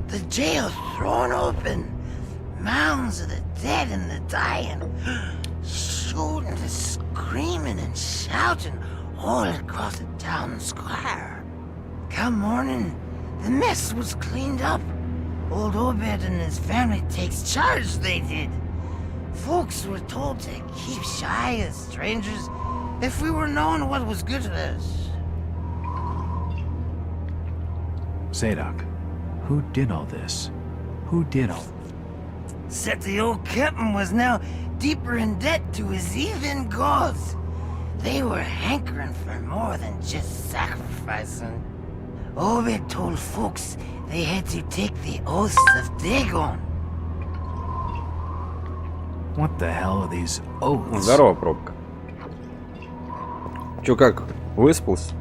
The jail thrown open. Mounds of the dead and the dying. Shooting and screaming and shouting all across the town square. Come morning, the mess was cleaned up. Old Obed and his family takes charge, they did. Folks were told to keep shy of strangers if we were knowing what was good for us. Zadok, who did all this? Who did all... Said the old captain was now deeper in debt to his heathen gods. They were hankering for more than just sacrificing. Obed told folks they had to take the oaths of Dagon. What the hell are these oaths? Здорово, пробка. Чё, как, выспался?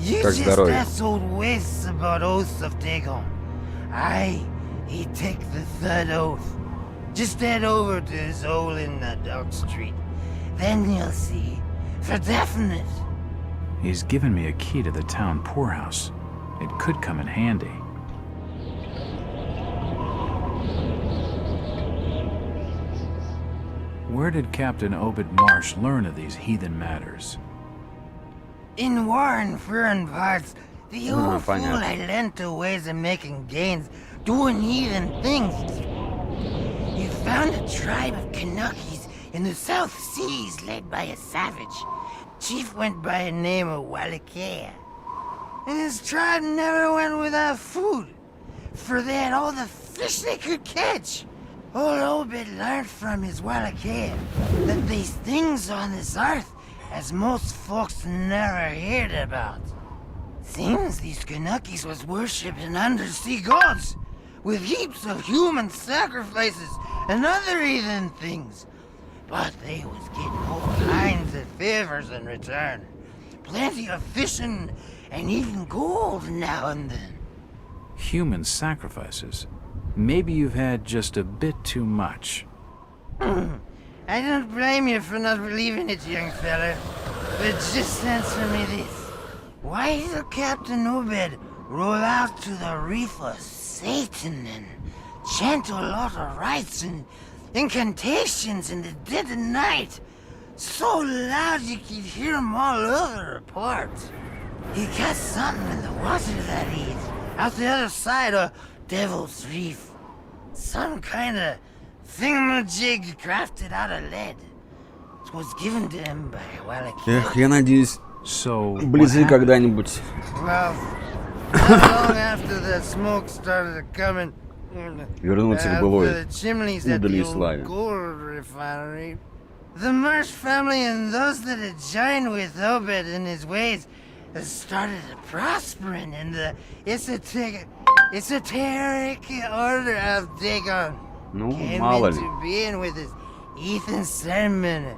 You Как just здоровье? asked old Wes about oaths of Dagon. Aye, he'd take the third oath. Just head over to his hole in the Dog Street. Then you'll see. For definite. He's given me a key to the town poorhouse. It could come in handy. Where did Captain Obed Marsh learn of these heathen matters? In war and foreign parts, the old fool понятно. had learned to ways of making gains, doing heathen things. He found a tribe of Kanakis in the South Seas led by a savage. Chief went by the name of Wallachia. And his tribe never went without food, for they had all the fish they could catch. Old Obed learned from his Wallachia that these things on this earth as most folks never heard about. Seems these Kanakis was worshipping undersea gods, with heaps of human sacrifices and other heathen things. But they was getting all kinds of favors in return. Plenty of fishing and even gold now and then. Human sacrifices? Maybe you've had just a bit too much. I don't blame you for not believing it, young fella. But just answer me this. Why did Captain Obed roll out to the reef of Satan and chant a lot of rites and incantations in the dead of night? So loud you could hear 'em all over apart. He got something in the water that heat, out the other side of Devil's Reef. Some kind of thingamajig crafted out of lead. It was given to him by Wallachia. Эх, я надеюсь, So, вблизи когда-нибудь. Well, not long after the smoke started coming, Вернуться к былой the chimneys at удали the и old славе. gold refinery, the Marsh family and those that had joined with Obed in his ways started prospering in the esoteric order of Dagon. Ну, Came мало ли. into being with his Ethan sermon,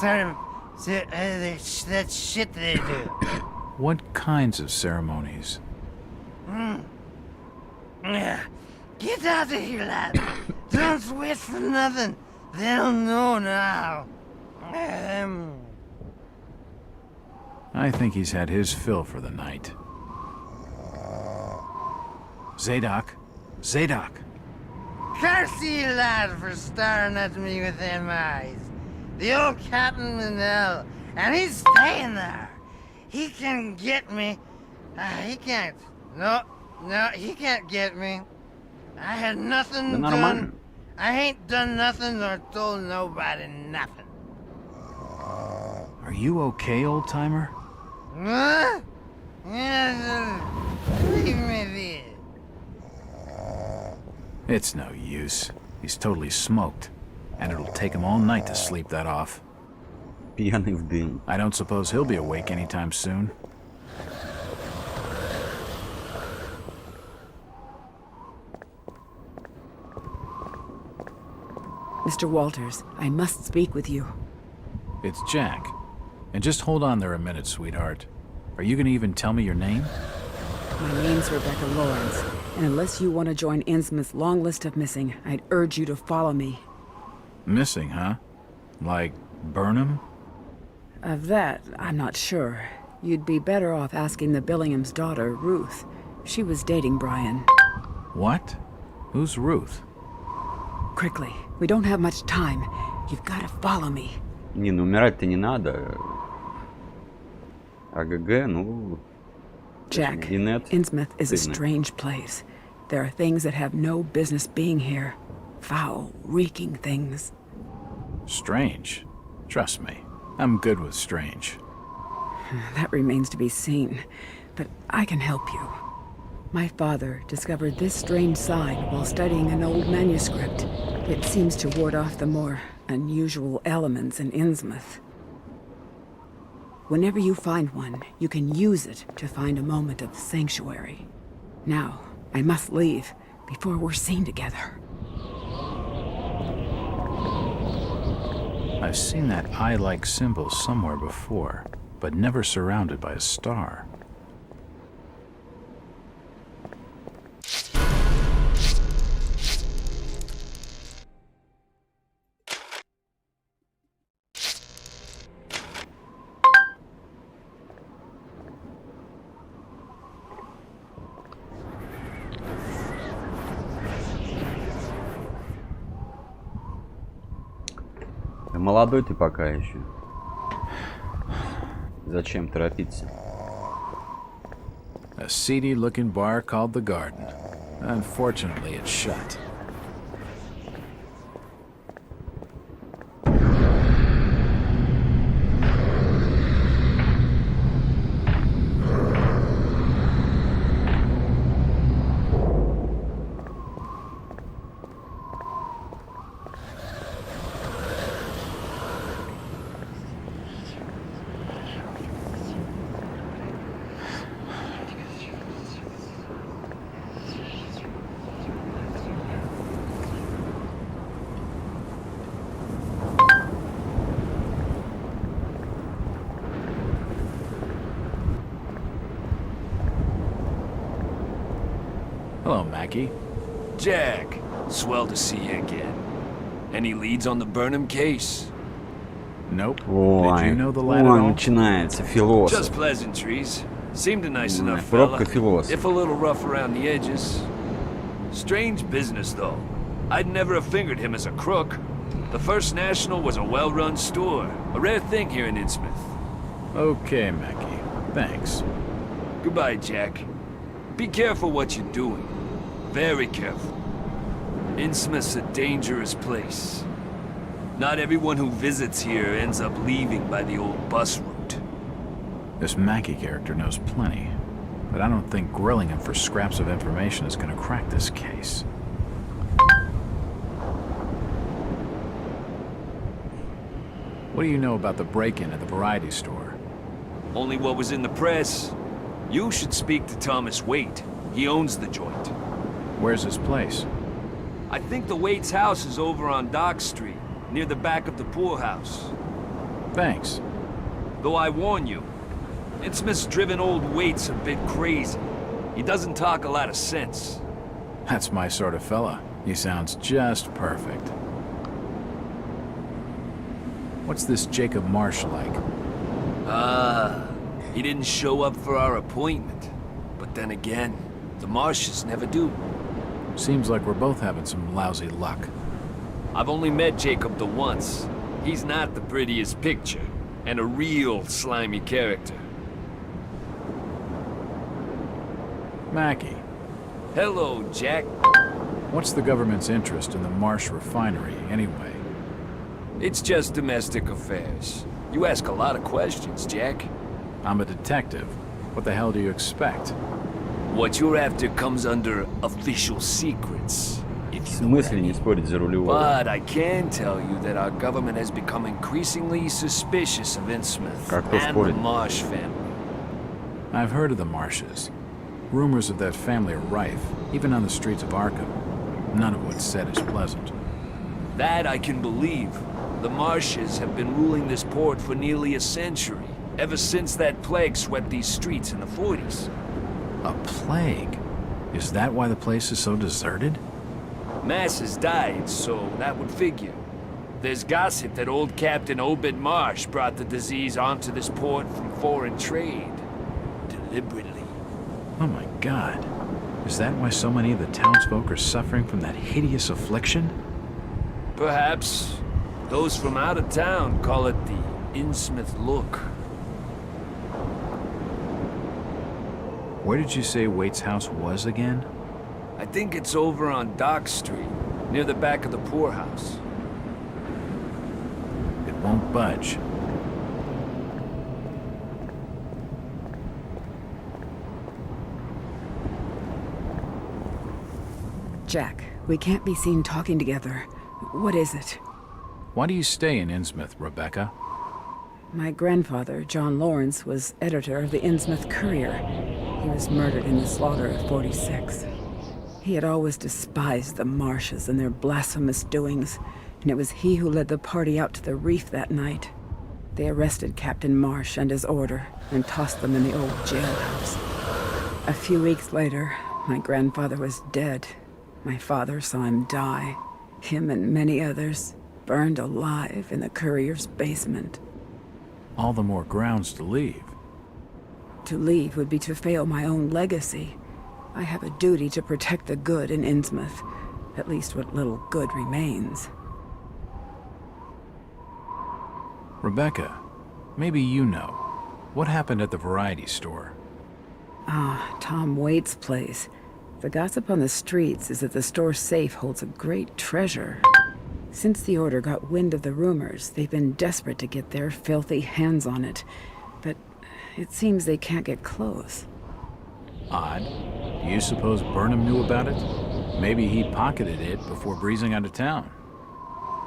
that shit they do. what kinds of ceremonies? Yeah. Get out of here, lad. Don't wait for nothing. They'll know now. I think he's had his fill for the night. Zadok? Zadok! Curse you, lad, for staring at me with them eyes. The old captain in hell, and he's staying there. He can get me. He can't. No, he can't get me. I had nothing Да done. нормально. I ain't done nothing or told nobody nothing. Are you okay, old-timer? Huh? Yeah, leave me there. It's no use. He's totally smoked. And it'll take him all night to sleep that off. Пьяный в дым. I don't suppose he'll be awake anytime soon. Mr. Walters, I must speak with you. It's Jack. And just hold on there a minute, sweetheart. Are you gonna even tell me your name? My name's Rebecca Lawrence, and unless you want to join Innsmouth's long list of missing, I'd urge you to follow me. Missing, huh? Like Burnham? Of that, I'm not sure. You'd be better off asking the Billingham's daughter, Ruth. She was dating Brian. What? Who's Ruth? Quickly, we don't have much time. You've got to follow me. Не, ну умирать-то не надо. АГГ, ну... Jack, Innsmouth is a strange place. There are things that have no business being here. Foul, reeking things. Strange? Trust me, I'm good with strange. That remains to be seen, but I can help you. My father discovered this strange sign while studying an old manuscript. It seems to ward off the more unusual elements in Innsmouth. Whenever you find one, you can use it to find a moment of sanctuary. Now, I must leave before we're seen together. I've seen that eye-like symbol somewhere before, but never surrounded by a star. Молодой ты пока еще. Зачем торопиться? A seedy-looking bar called the Garden. Unfortunately, it's shut. Hello, Mackie. Jack, swell to see you again. Any leads on the Burnham case? Nope. Ой, Did you know the lad at all? Начинается философ. Just pleasantries. Seemed a nice enough Пробка fella, философ. if a little rough around the edges. Strange business, though. I'd never have fingered him as a crook. The First National was a well-run store, a rare thing here in Innsmouth. Okay, Mackie. Thanks. Goodbye, Jack. Be careful what you're doing. Very careful. Innsmouth's a dangerous place. Not everyone who visits here ends up leaving by the old bus route. This Mackie character knows plenty, but I don't think grilling him for scraps of information is gonna crack this case. What do you know about the break-in at the variety store? Only what was in the press. You should speak to Thomas Waite. He owns the joint. Where's his place? I think the Waite's house is over on Dock Street, near the back of the poorhouse. Thanks. Though I warn you, Innsmouth's driven old Waite's a bit crazy. He doesn't talk a lot of sense. That's my sort of fella. He sounds just perfect. What's this Jacob Marsh like? He didn't show up for our appointment. But then again, the Marshes never do. Seems like we're both having some lousy luck. I've only met Jacob the once. He's not the prettiest picture, and a real slimy character. Mackie. Hello, Jack. What's the government's interest in the Marsh refinery, anyway? It's just domestic affairs. You ask a lot of questions, Jack. I'm a detective. What the hell do you expect? What you're after comes under official secrets, if В you know what I смысле не mean. спорить за рулевого? But I can tell you that our government has become increasingly suspicious of Innsmouth Как кто and the спорит? Marsh family. I've heard of the Marshes. Rumors of that family are rife, even on the streets of Arkham. None of what's said is pleasant. That I can believe. The marshes have been ruling this port for nearly a century, ever since that plague swept these streets in the 40s. A plague? Is that why the place is so deserted? Masses died, so that would figure. There's gossip that old Captain Obed Marsh brought the disease onto this port from foreign trade. Deliberately. Oh my god. Is that why so many of the townsfolk are suffering from that hideous affliction? Perhaps. Those from out of town call it the Innsmouth look. Where did you say Waite's house was again? I think it's over on Dock Street, near the back of the poorhouse. It won't budge. Jack, we can't be seen talking together. What is it? Why do you stay in Innsmouth, Rebecca? My grandfather, John Lawrence, was editor of the Innsmouth Courier. He was murdered in the slaughter of 46. He had always despised the Marshes and their blasphemous doings, and it was he who led the party out to the reef that night. They arrested Captain Marsh and his order and tossed them in the old jailhouse. A few weeks later, my grandfather was dead. My father saw him die. Him and many others burned alive in the Courier's basement. All the more grounds to leave. To leave would be to fail my own legacy. I have a duty to protect the good in Innsmouth, at least what little good remains. Rebecca, maybe you know. What happened at the variety store? Ah, Tom Waite's place. The gossip on the streets is that the store safe holds a great treasure. Since the Order got wind of the rumors, they've been desperate to get their filthy hands on it. But it seems they can't get close. Odd. Do you suppose Burnham knew about it? Maybe he pocketed it before breezing out of town.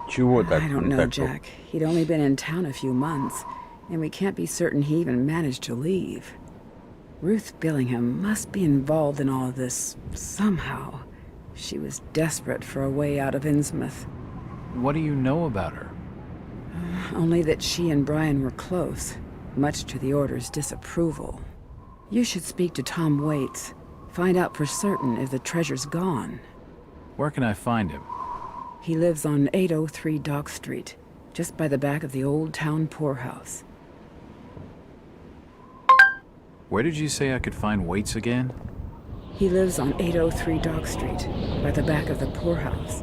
I don't know, Jack. He'd only been in town a few months, and we can't be certain he even managed to leave. Ruth Billingham must be involved in all of this somehow. She was desperate for a way out of Innsmouth. What do you know about her? Only that she and Brian were close, much to the Order's disapproval. You should speak to Tom Waits. Find out for certain if the treasure's gone. Where can I find him? He lives on 803 Dock Street, just by the back of the old town poorhouse. Where did you say I could find Waits again? He lives on 803 Dock Street, by the back of the poorhouse.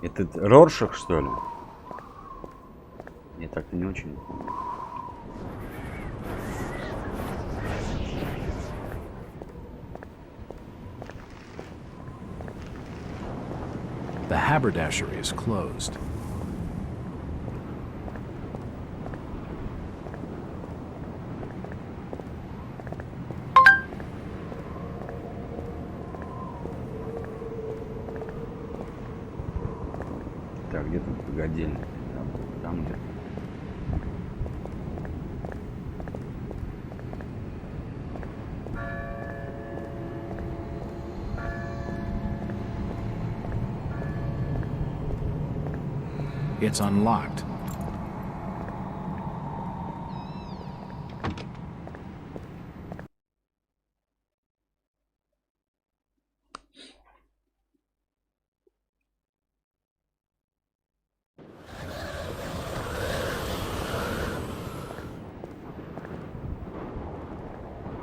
Этот Роршах, что ли? Я так-то не очень помню. The haberdashery is closed. Так, где тут богадельня? Там где-то. It's unlocked.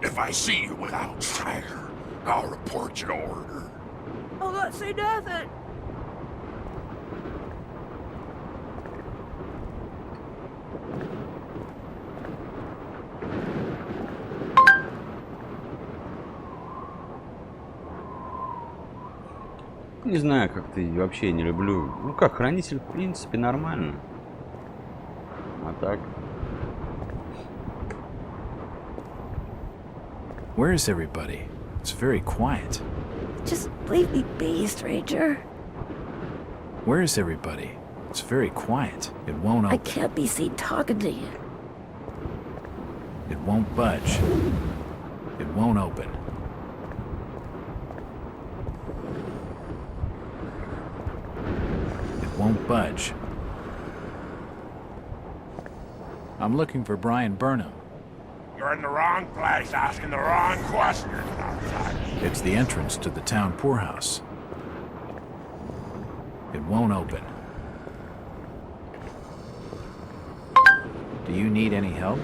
If I see you without fire, I'll report your order. I'll not say nothing. Не знаю, как-то вообще не люблю. Ну как, хранитель, в принципе, нормально. А так... Where is everybody? It's very quiet. Just leave me be, stranger. Where is everybody? It's very quiet. It won't open. I can't be seen talking to you. It won't budge. It won't open. won't budge. I'm looking for Brian Burnham. You're in the wrong place, asking the wrong questions. It's the entrance to the town poorhouse. It won't open. Do you need any help?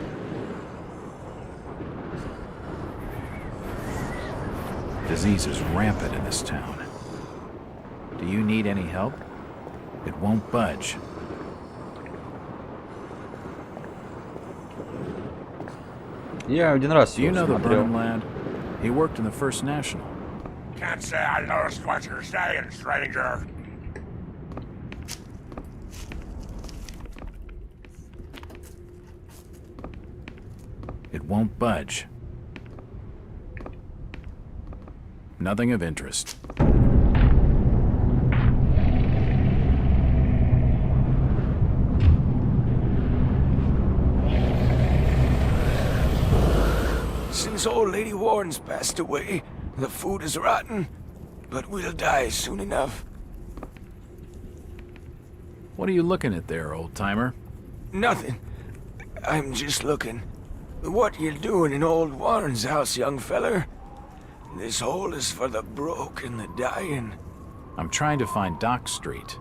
Disease is rampant in this town. Do you need any help? It won't budge. Я один раз Do you его know the смотрел. Burnham lad? He worked in the First National. Can't say I noticed what you're saying, stranger. It won't budge. Nothing of interest. Since old Lady Warren's passed away, the food is rotten, but we'll die soon enough. What are you looking at there, old-timer? Nothing. I'm just looking. What you doing in old Warren's house, young feller? This hole is for the broke and the dying. I'm trying to find Dock Street.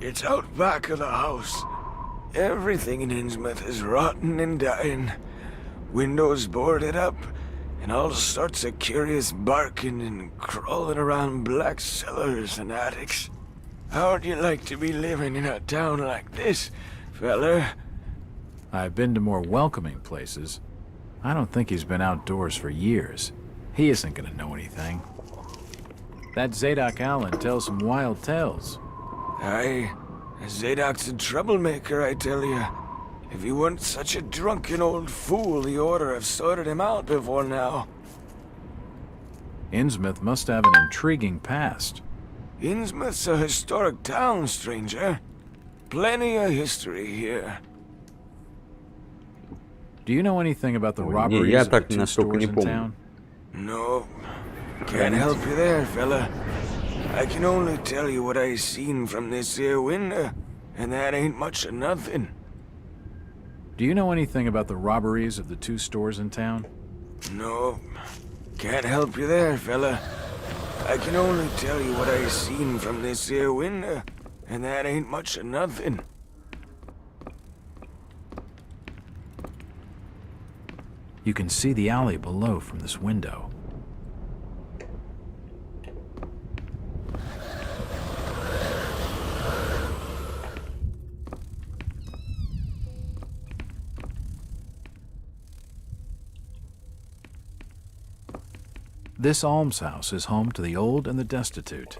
It's out back of the house. Everything in Innsmouth is rotten and dying. Windows boarded up, and all sorts of curious barking and crawling around black cellars and attics. How'd you like to be living in a town like this, feller? I've been to more welcoming places. I don't think he's been outdoors for years. He isn't gonna know anything. That Zadok Allen tells some wild tales. Aye, Zadok's a troublemaker, I tell you. If he weren't such a drunken old fool, he ought to have sorted him out before now. Innsmouth must have an intriguing past. Innsmouth's a historic town, stranger. Plenty of history here. Do you know anything about the Ой, robberies я of the так two настолько stores не in помню. town? No, can't help you there, fella. I can only tell you what I seen from this here window, and that ain't much of nothing. Do you know anything about the robberies of the two stores in town? No, can't help you there, fella. I can only tell you what I seen from this here window, and that ain't much of nothing. You can see the alley below from this window. This almshouse is home to the old and the destitute.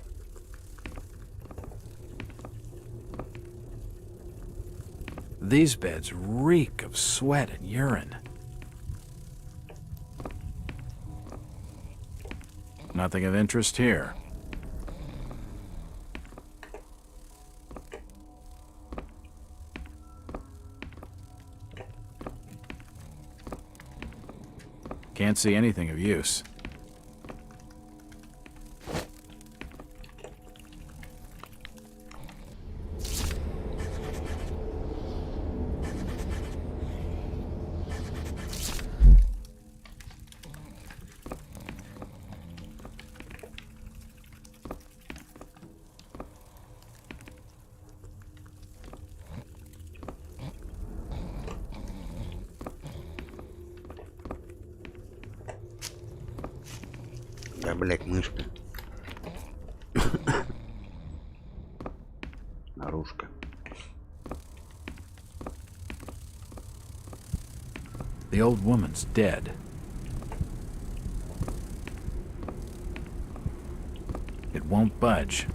These beds reek of sweat and urine. Nothing of interest here. Can't see anything of use. Да, блядь, мышка. Наружка. The old woman's dead. It won't budge.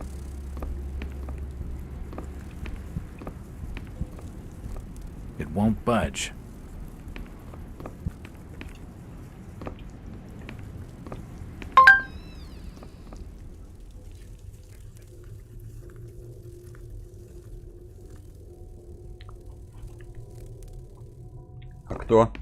It won't budge. А кто?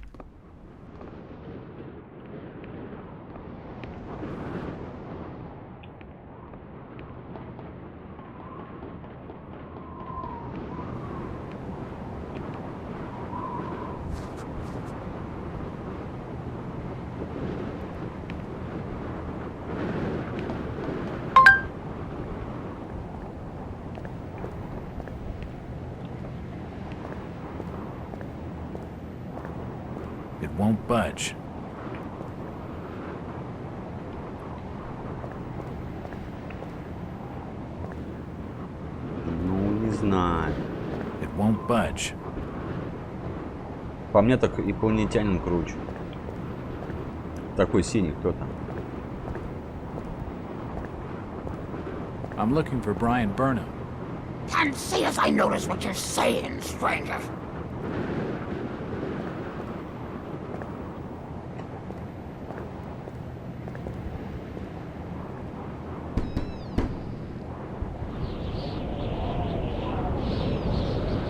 won't budge. Ну, не знаю. It won't budge. По мне так инопланетянин круче. Такой синий, кто там? I'm looking for Brian Burnham. Can't see as I notice what you're saying, stranger.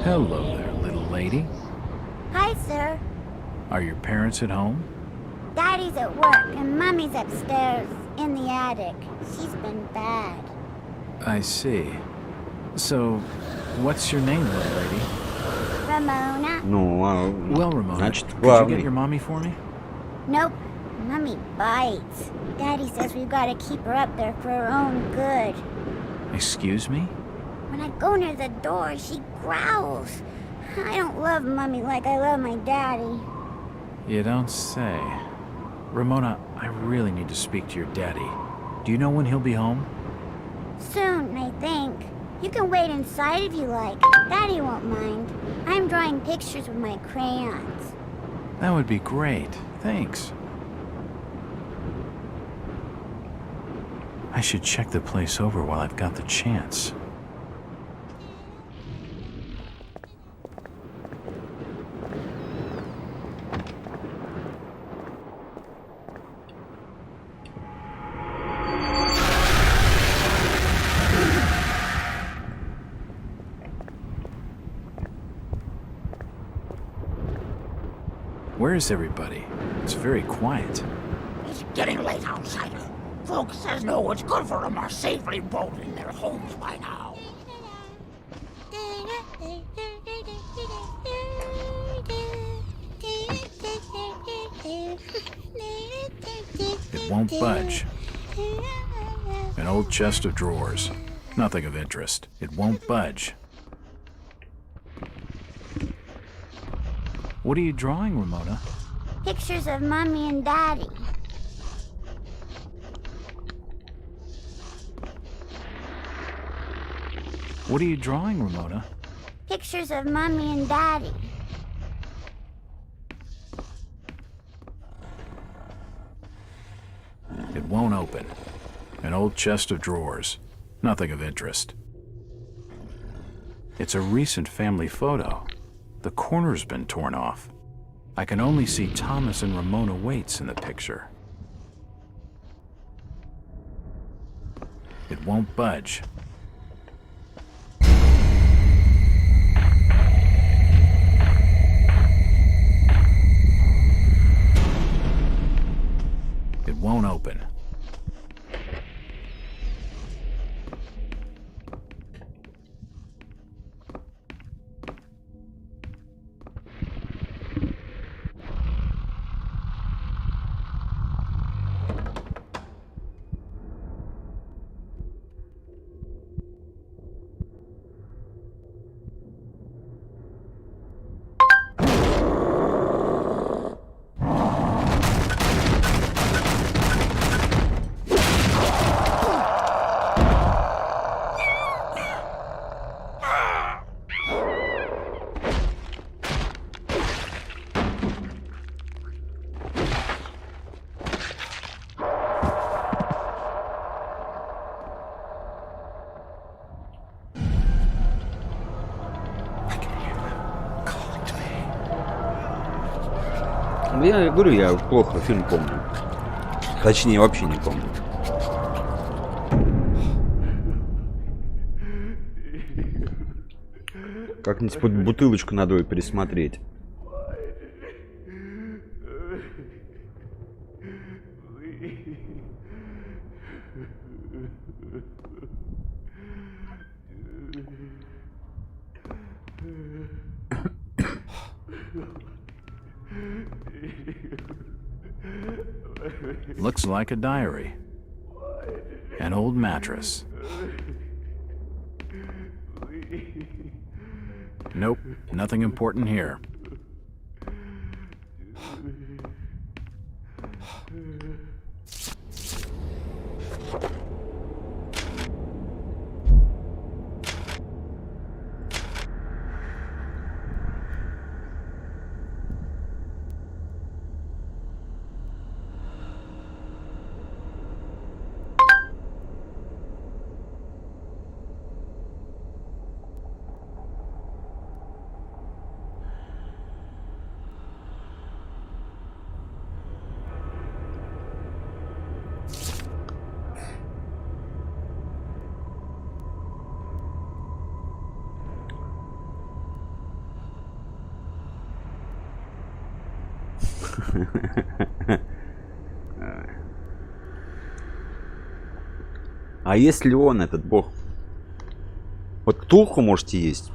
Hello there, little lady. Hi, sir. Are your parents at home? Daddy's at work and Mummy's upstairs in the attic. She's been bad. I see. So, what's your name, little lady? Ramona? Ну, Well, Ramona, значит, could you главный. get your mommy for me? Nope. Mummy bites. Daddy says we've got to keep her up there for her own good. Excuse me? When I go near the door, she growls. I don't love Mummy like I love my daddy. You don't say. Ramona, I really need to speak to your daddy. Do you know when he'll be home? Soon, I think. You can wait inside if you like. Daddy won't mind. I'm drawing pictures with my crayons. That would be great. Thanks. I should check the place over while I've got the chance. Where is everybody? It's very quiet. It's getting late outside. Folks says know what's good for them are safely boated in their homes by now. It won't budge. An old chest of drawers. Nothing of interest. It won't budge. What are you drawing, Ramona? Pictures of Mummy and Daddy. What are you drawing, Ramona? Pictures of Mummy and Daddy. It won't open. An old chest of drawers. Nothing of interest. It's a recent family photo. The corner's been torn off. I can only see Thomas and Ramona Waits in the picture. It won't budge. It won't open. Я говорю, я плохо фильм помню. Точнее, вообще не помню. Как-нибудь под бутылочку надо ее пересмотреть. Looks like a diary. An old mattress. Nope, nothing important here. А если он этот бог? Вот Ктулху можете есть?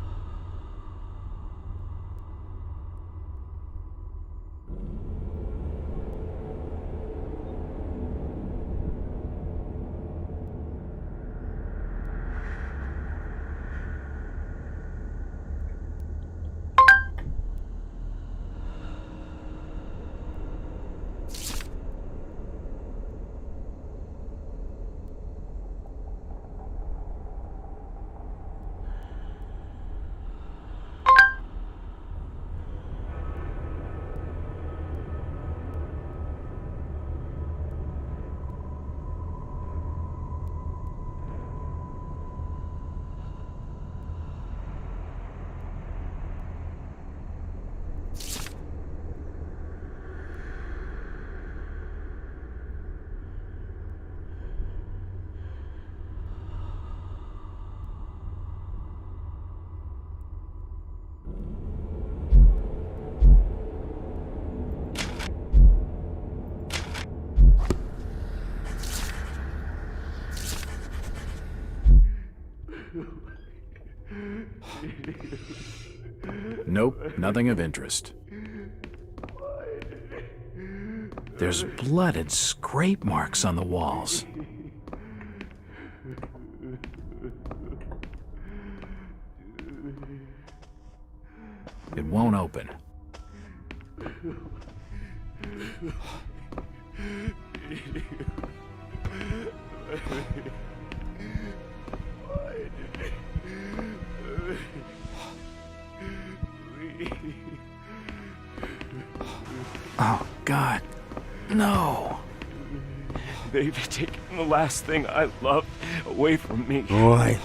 Nope, nothing of interest. There's blood and scrape marks on the walls. It won't open. Oh, God. No. They've taken the last thing I loved away from me. Ой,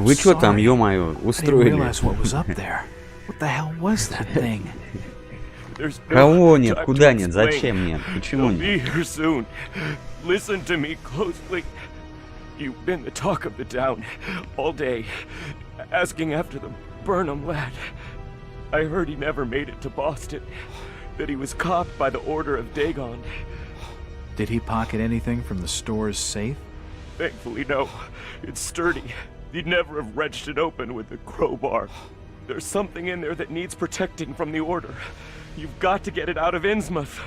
вы что там, ё-моё, устроили? What was up there? What the hell was that thing? Кого нет? Куда нет? Зачем нет? Почему нет? Be here soon. Listen to me closely. You've been the talk of the town all day, asking after the Burnham lad. I heard he never made it to Boston, that he was caught by the order of Dagon. Did he pocket anything from the store's safe? Thankfully, no. It's sturdy. He'd never have wrenched it open with a crowbar. There's something in there that needs protecting from the order. You've got to get it out of Innsmouth.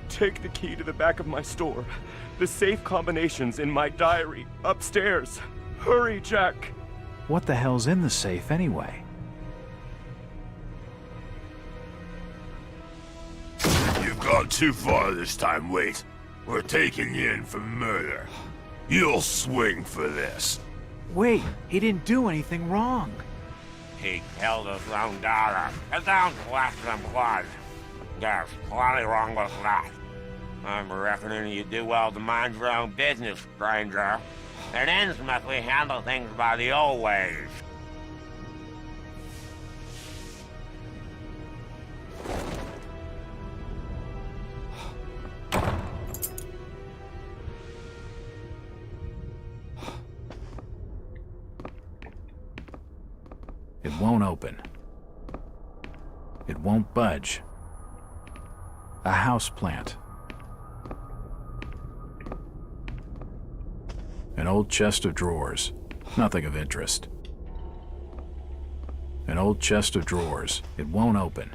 Take the key to the back of my store. The safe combination's in my diary, upstairs. Hurry, Jack. What the hell's in the safe anyway? You've gone too far this time, Wait. We're taking you in for murder. You'll swing for this. Wait, he didn't do anything wrong. He killed his own daughter. It sounds less than blood. There's plenty wrong with that. I'm reckoning you do well to mind your own business, stranger. In Innsmouth, we handle things by the old ways. It won't open. It won't budge. A house plant. An old chest of drawers. Nothing of interest. An old chest of drawers. It won't open.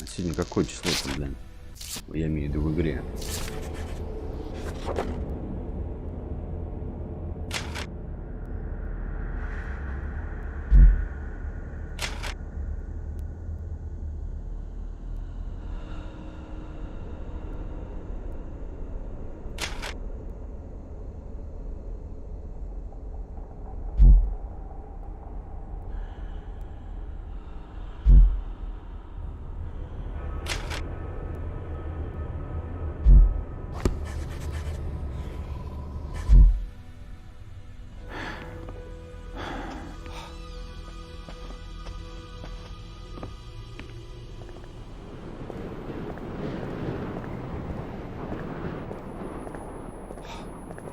Сегодня какое число тогда? Я имею в виду в игре.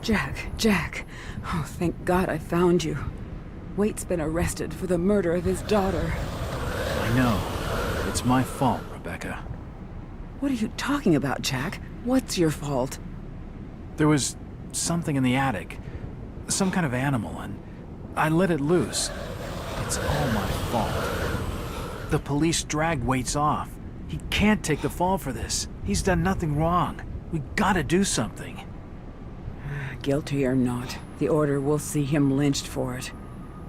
Jack. Oh, thank God I found you. Waite's been arrested for the murder of his daughter. I know. It's my fault, Rebecca. What are you talking about, Jack? What's your fault? There was something in the attic. Some kind of animal, and I let it loose. It's all my fault. The police dragged Waits off. He can't take the fall for this. He's done nothing wrong. We gotta do something. Guilty or not, the Order will see him lynched for it.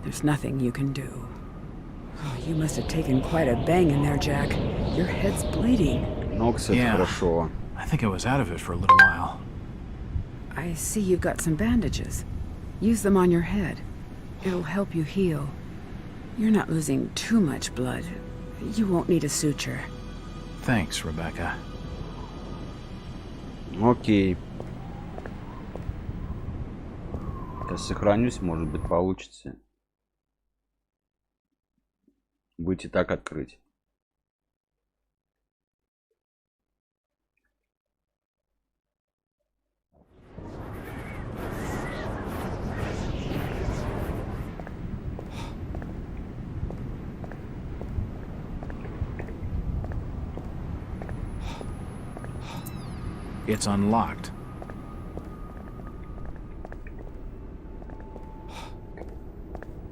There's nothing you can do. Oh, you must have taken quite a bang in there, Jack. Your head's bleeding. Yeah, I think I was out of it for a little while. I see you've got some bandages. Use them on your head. It'll help you heal. You're not losing too much blood. You won't need a suture. Thanks, Rebecca. Окей. Сейчас сохранюсь, может быть, получится. Будете так открыть. It's unlocked.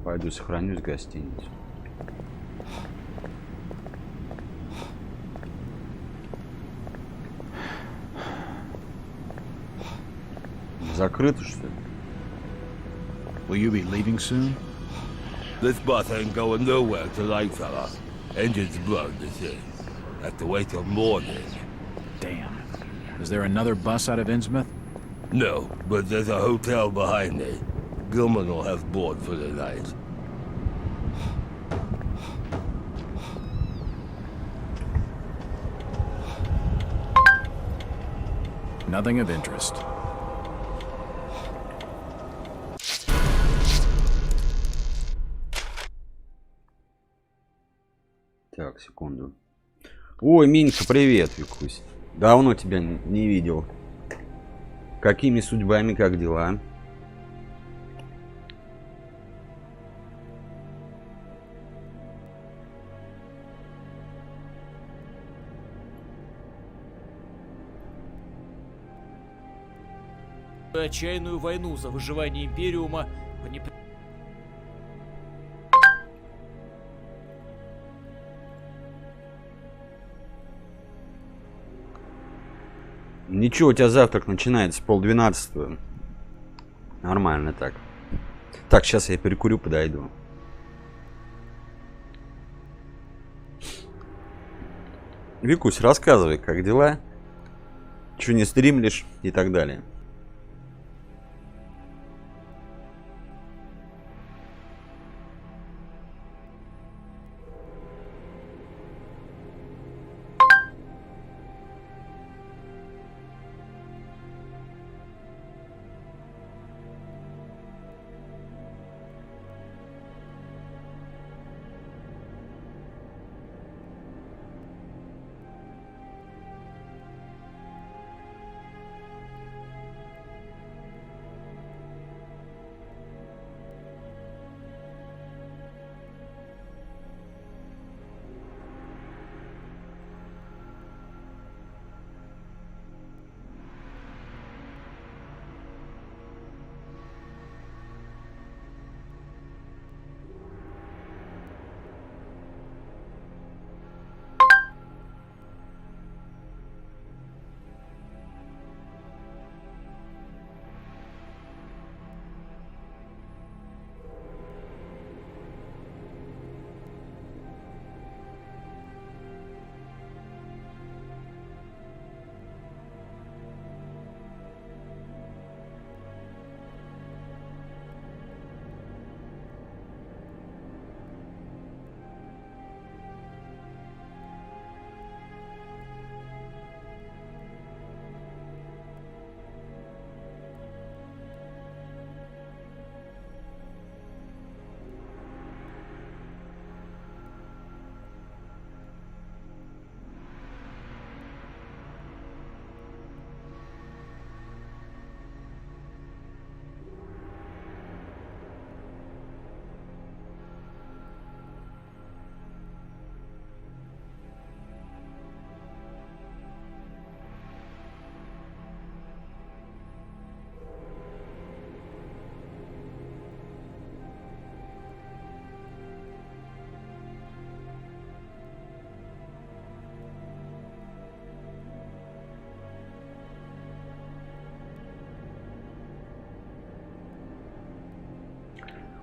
Пойду сохранюсь в гостиницу. Закрыто, что ли? Will you be leaving soon? This bus ain't going nowhere tonight, fella. Engine's blown, this is. Have to wait till morning. Damn. Is there another bus out of Innsmouth? No, but there's a hotel behind it. Gilman will have board for the night. Nothing of interest. Так, секунду. Ой, Минька, привет, Викусь. Давно тебя не видел. Какими судьбами, как дела? Отчаянную войну за выживание Империума по Ничего, у тебя завтрак начинается 11:30. Нормально так. Так, сейчас я перекурю, подойду. Викусь, рассказывай, как дела? Чё не стримлишь и так далее.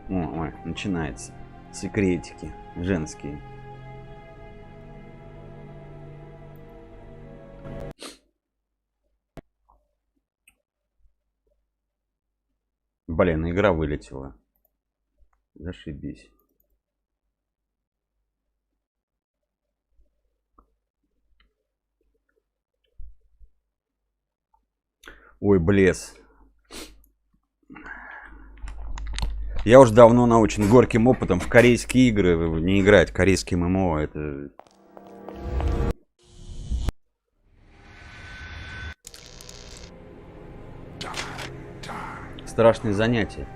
Ой, начинается. Секретики женские. Блин, игра вылетела. Зашибись. Ой, блес. Я уже давно научен горьким опытом в корейские игры не играть. Корейские ММО это... Страшные занятия.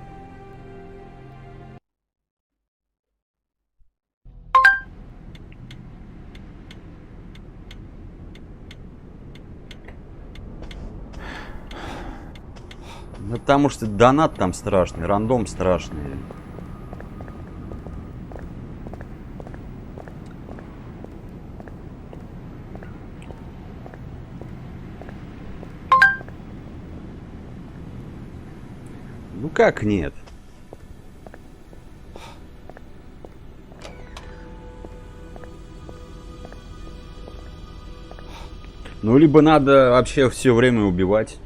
Ну, потому что донат там страшный, рандом страшный. Ну как нет? Ну либо надо вообще все время убивать.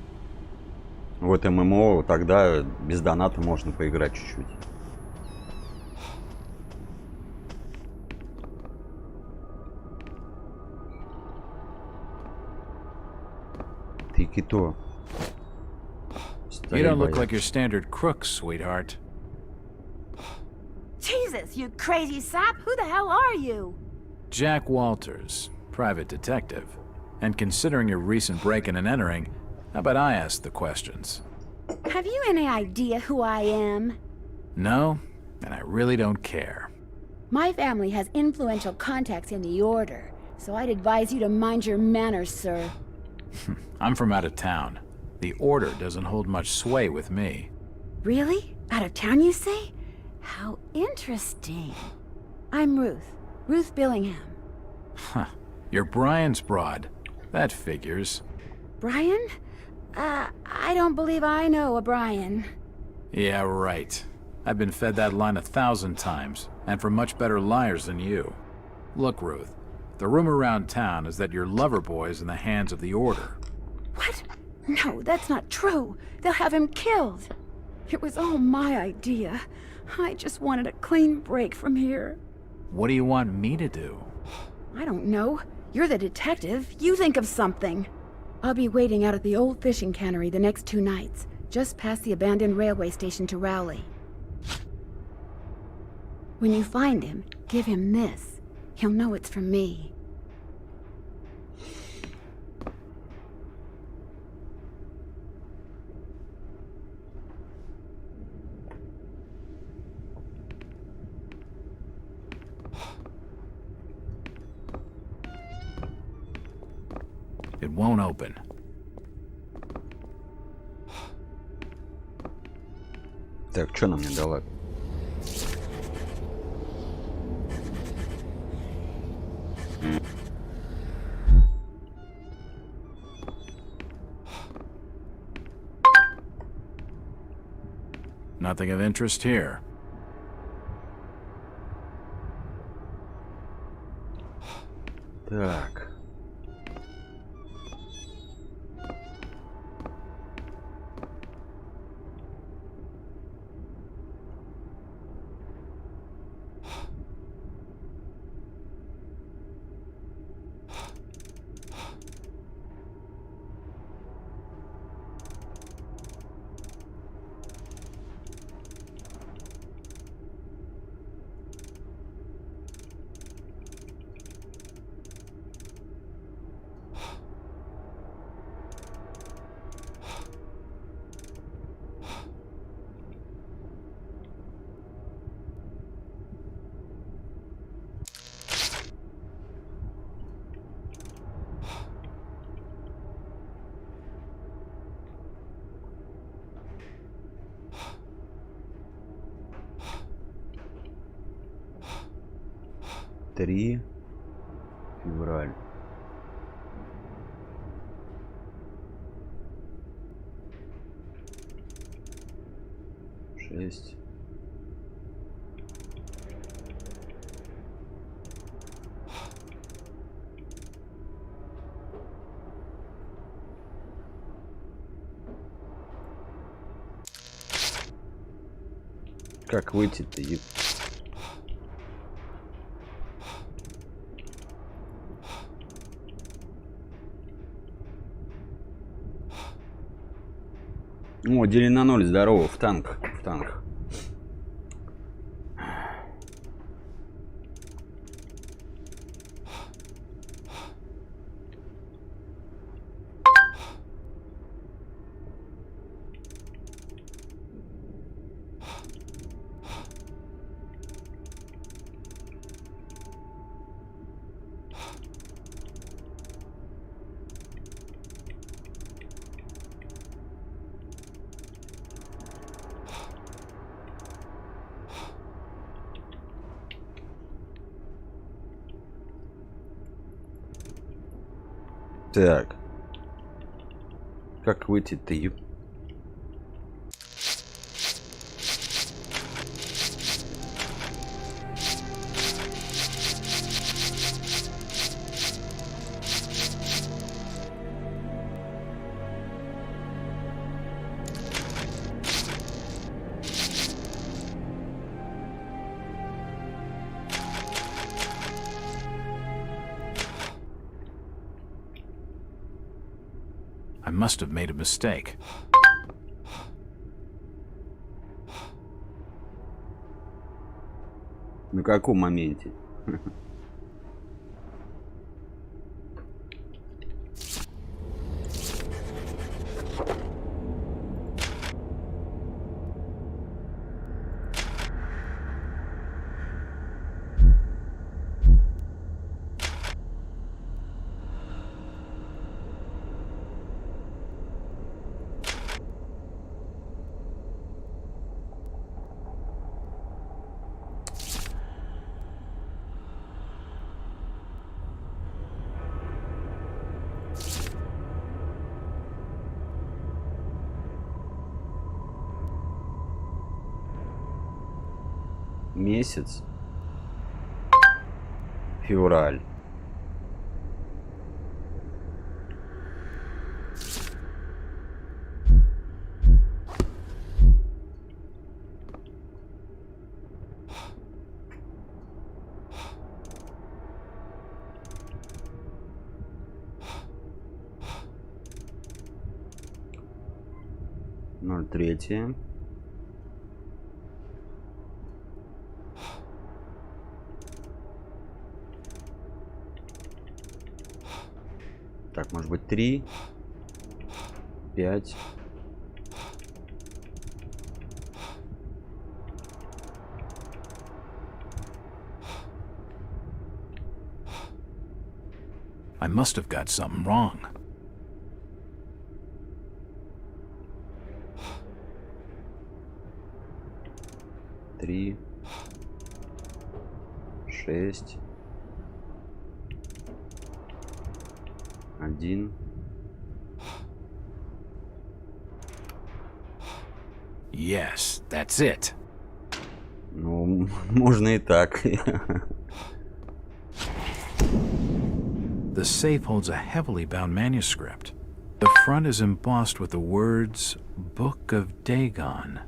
Вот ММО, тогда без доната можно поиграть чуть-чуть. Ты кито. You don't look like your standard crook, sweetheart. Jesus, you crazy sap! Who the hell are you? Jack Walters, private detective. And considering your recent break-in and entering, how about I ask the questions? Have you any idea who I am? No, and I really don't care. My family has influential contacts in the Order, so I'd advise you to mind your manners, sir. I'm from out of town. The Order doesn't hold much sway with me. Really? Out of town, you say? How interesting. I'm Ruth. Ruth Billingham. Huh. You're Brian's broad. That figures. Brian? I don't believe I know a Brian. Yeah, right. I've been fed that line 1,000 times, and from much better liars than you. Look, Ruth, the rumor around town is that your lover boy is in the hands of the Order. What? No, that's not true. They'll have him killed. It was all my idea. I just wanted a clean break from here. What do you want me to do? I don't know. You're the detective. You think of something. I'll be waiting out at the old fishing cannery the next 2 nights, just past the abandoned railway station to Rowley. When you find him, give him this. He'll know it's from me. It won't open. Так, что нам не дала? Nothing of interest here. Так. Февраль. 6. Как выйти-то? О, дели на 0, здорово, в танк, в танк. Так. Как выйти-то, I must have made a mistake. На каком моменте? Месяц. Февраль. Ноль третье. Так, может быть 3, 5. I must have got something wrong. Три, 6, 1. Yes, that's it. Ну, можно и так. The safe holds a heavily bound manuscript. The front is embossed with the words Book of Dagon.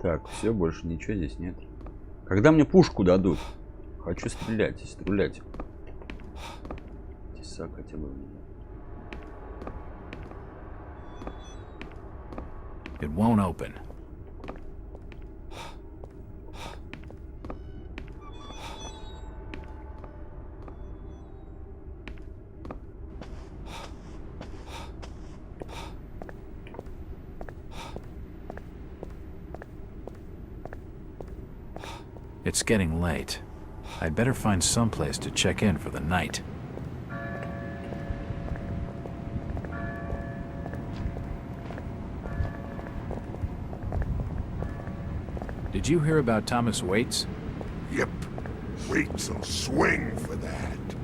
Так, все, больше ничего здесь нет. Когда мне пушку дадут? Хочу стрелять, стрелять. Тесак хотя бы. It won't open. It's getting late. I'd better find someplace to check in for the night. Did you hear about Thomas Waits? Yep. Waits will swing for that.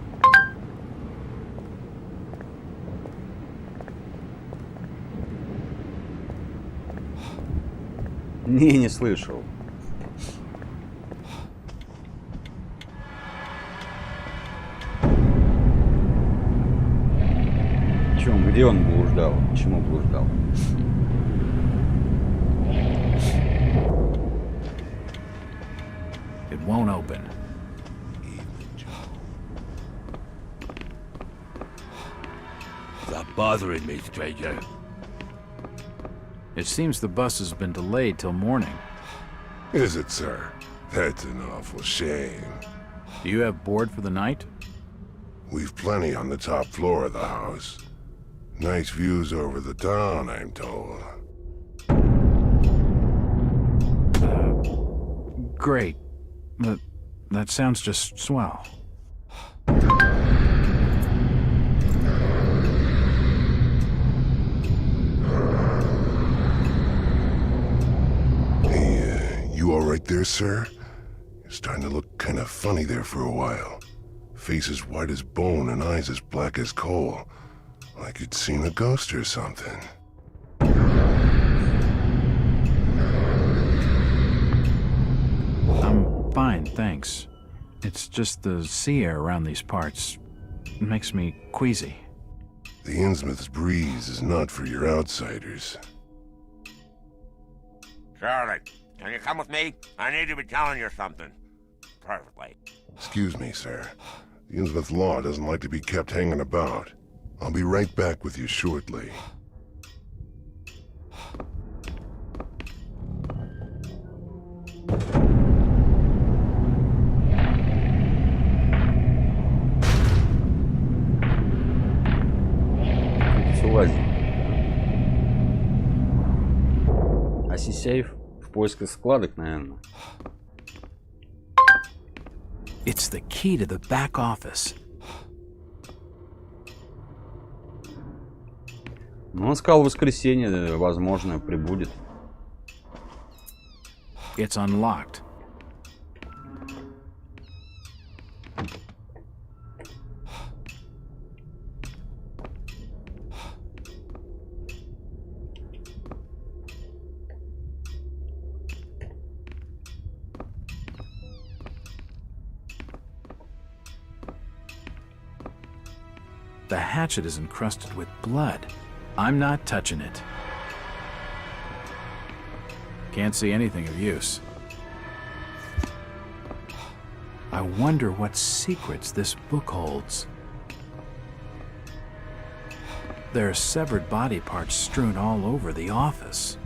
Не слышал. Где он блуждал? Почему блуждал? It won't open. Stop bothering me, stranger. It seems the bus has been delayed till morning. Is it, sir? That's an awful shame. Do you have board for the night? We've plenty on the top floor of the house. Nice views over the town, I'm told. Great. That sounds just swell. Hey, you all right there, sir? You're starting to look kind of funny there for a while. Face as white as bone and eyes as black as coal. Like you'd seen a ghost or something. I'm fine, thanks. It's just the sea air around these parts. It makes me queasy. The Innsmouth's breeze is not for your outsiders. Charlie, can you come with me? I need to be telling you something. Perfectly. Excuse me, sir. The Innsmouth law doesn't like to be kept hanging about. I'll be right back with you shortly. Сейф в поисках складок, наверное. It's the key to the back office. Ну, он сказал, в воскресенье, возможно, прибудет. It's unlocked. The hatchet is encrusted with blood. I'm not touching it. Can't see anything of use. I wonder what secrets this book holds. There are severed body parts strewn all over the office.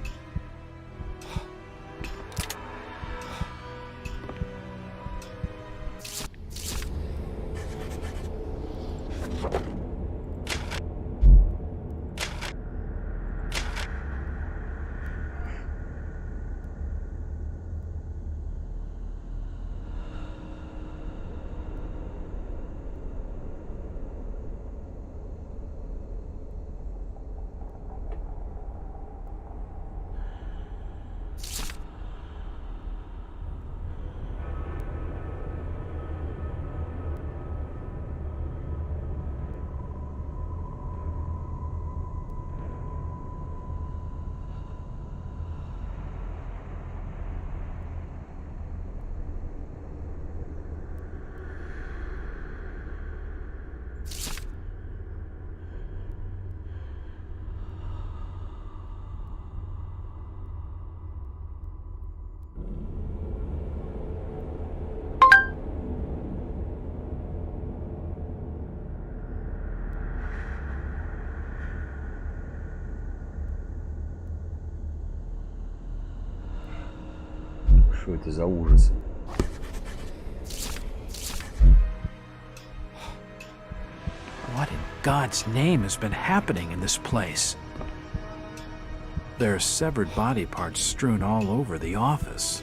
Что это за ужасы? What in God's name has been happening in this place? There are severed body parts strewn all over the office.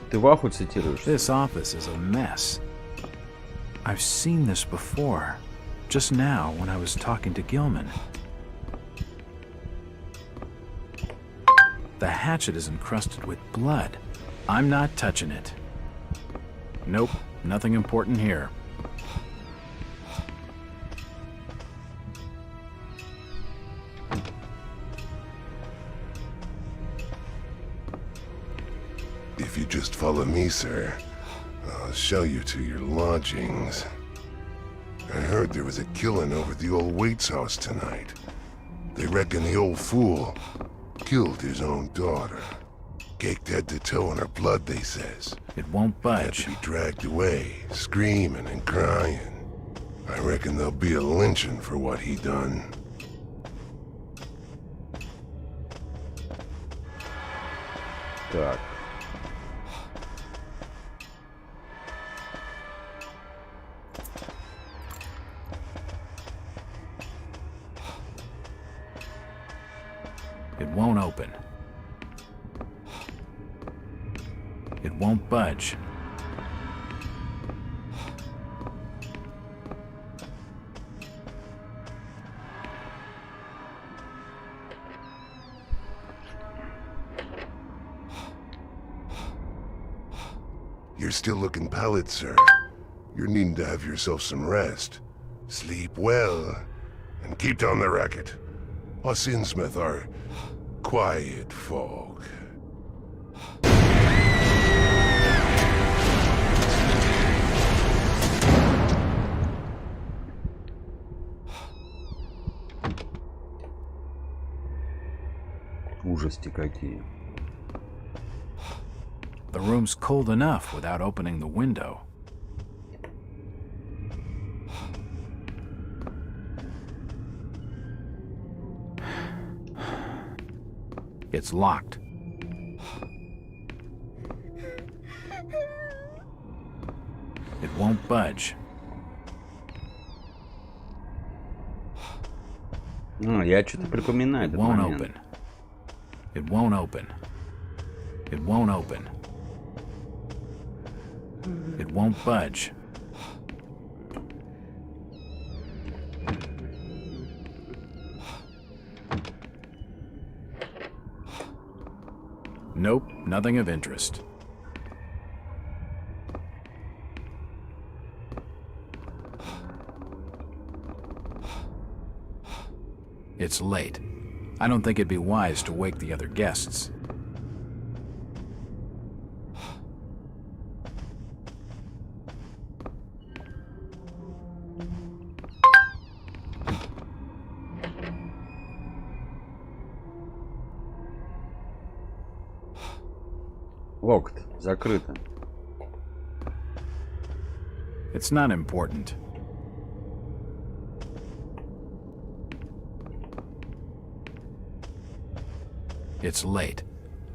Ты Ваху цитируешь? This office is a mess. I've seen this before, just now when I was talking to Gilman. The hatchet is encrusted with blood. I'm not touching it. Nope, nothing important here. If you just follow me, sir, I'll show you to your lodgings. I heard there was a killing over at the old Waits house tonight. They reckon the old fool killed his own daughter. Caked head to toe in her blood, they says. It won't budge. Had to be dragged away, screaming and crying. I reckon there'll be a lynching for what he done. Так. It won't open. It won't budge. You're still looking pallid, sir. You're needing to have yourself some rest. Sleep well, and keep down the racket. Us Innsmouth are quiet folk. Ужасти какие. The room's cold enough without opening the window. It's locked. It won't budge. Я что-то припоминаю It этот won't момент. open. It won't open. It won't open. It won't budge. Nope, nothing of interest. It's late. I don't think it'd be wise to wake the other guests. Локт. Закрыто. It's not important. It's late.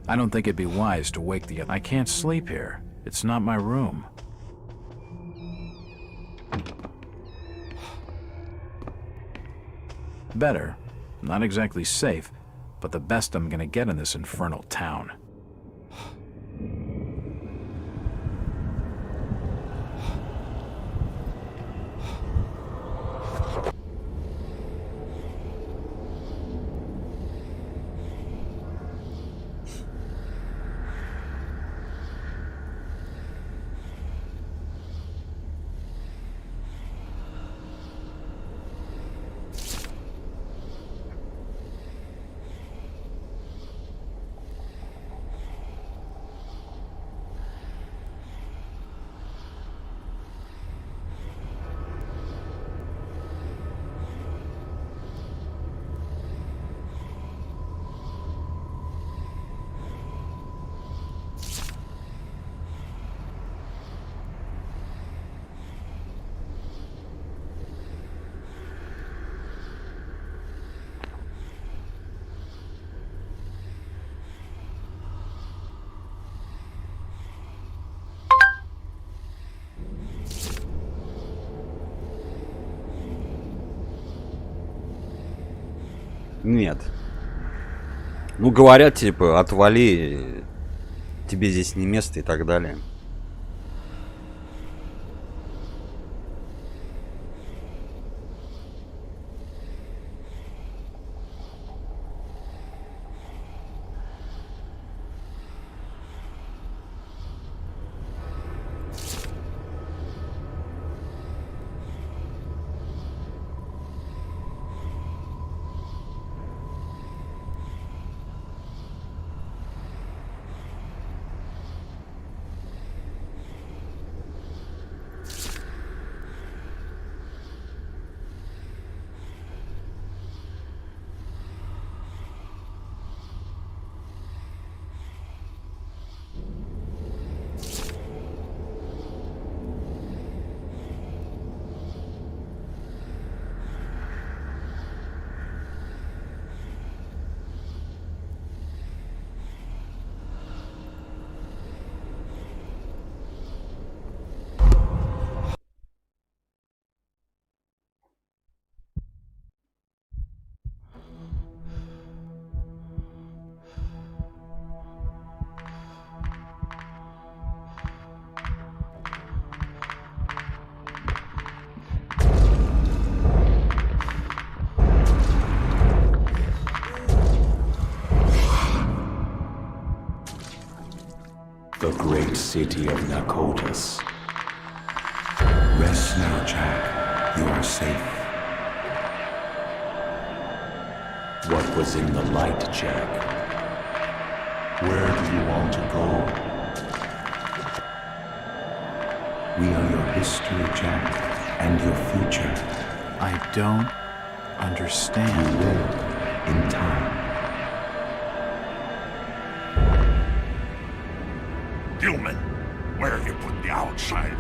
I don't think it'd be wise to wake the other. I can't sleep here. It's not my room. Better. Not exactly safe, but the best I'm gonna get in this infernal town. Нет. Ну, говорят, типа, отвали, тебе здесь не место и так далее. The great city of Nakotas. Rest now, Jack. You are safe. What was in the light, Jack? Where do you want to go? We are your history, Jack, and your future. I don't understand. You will, in time. Gilman, where have you put the outsider?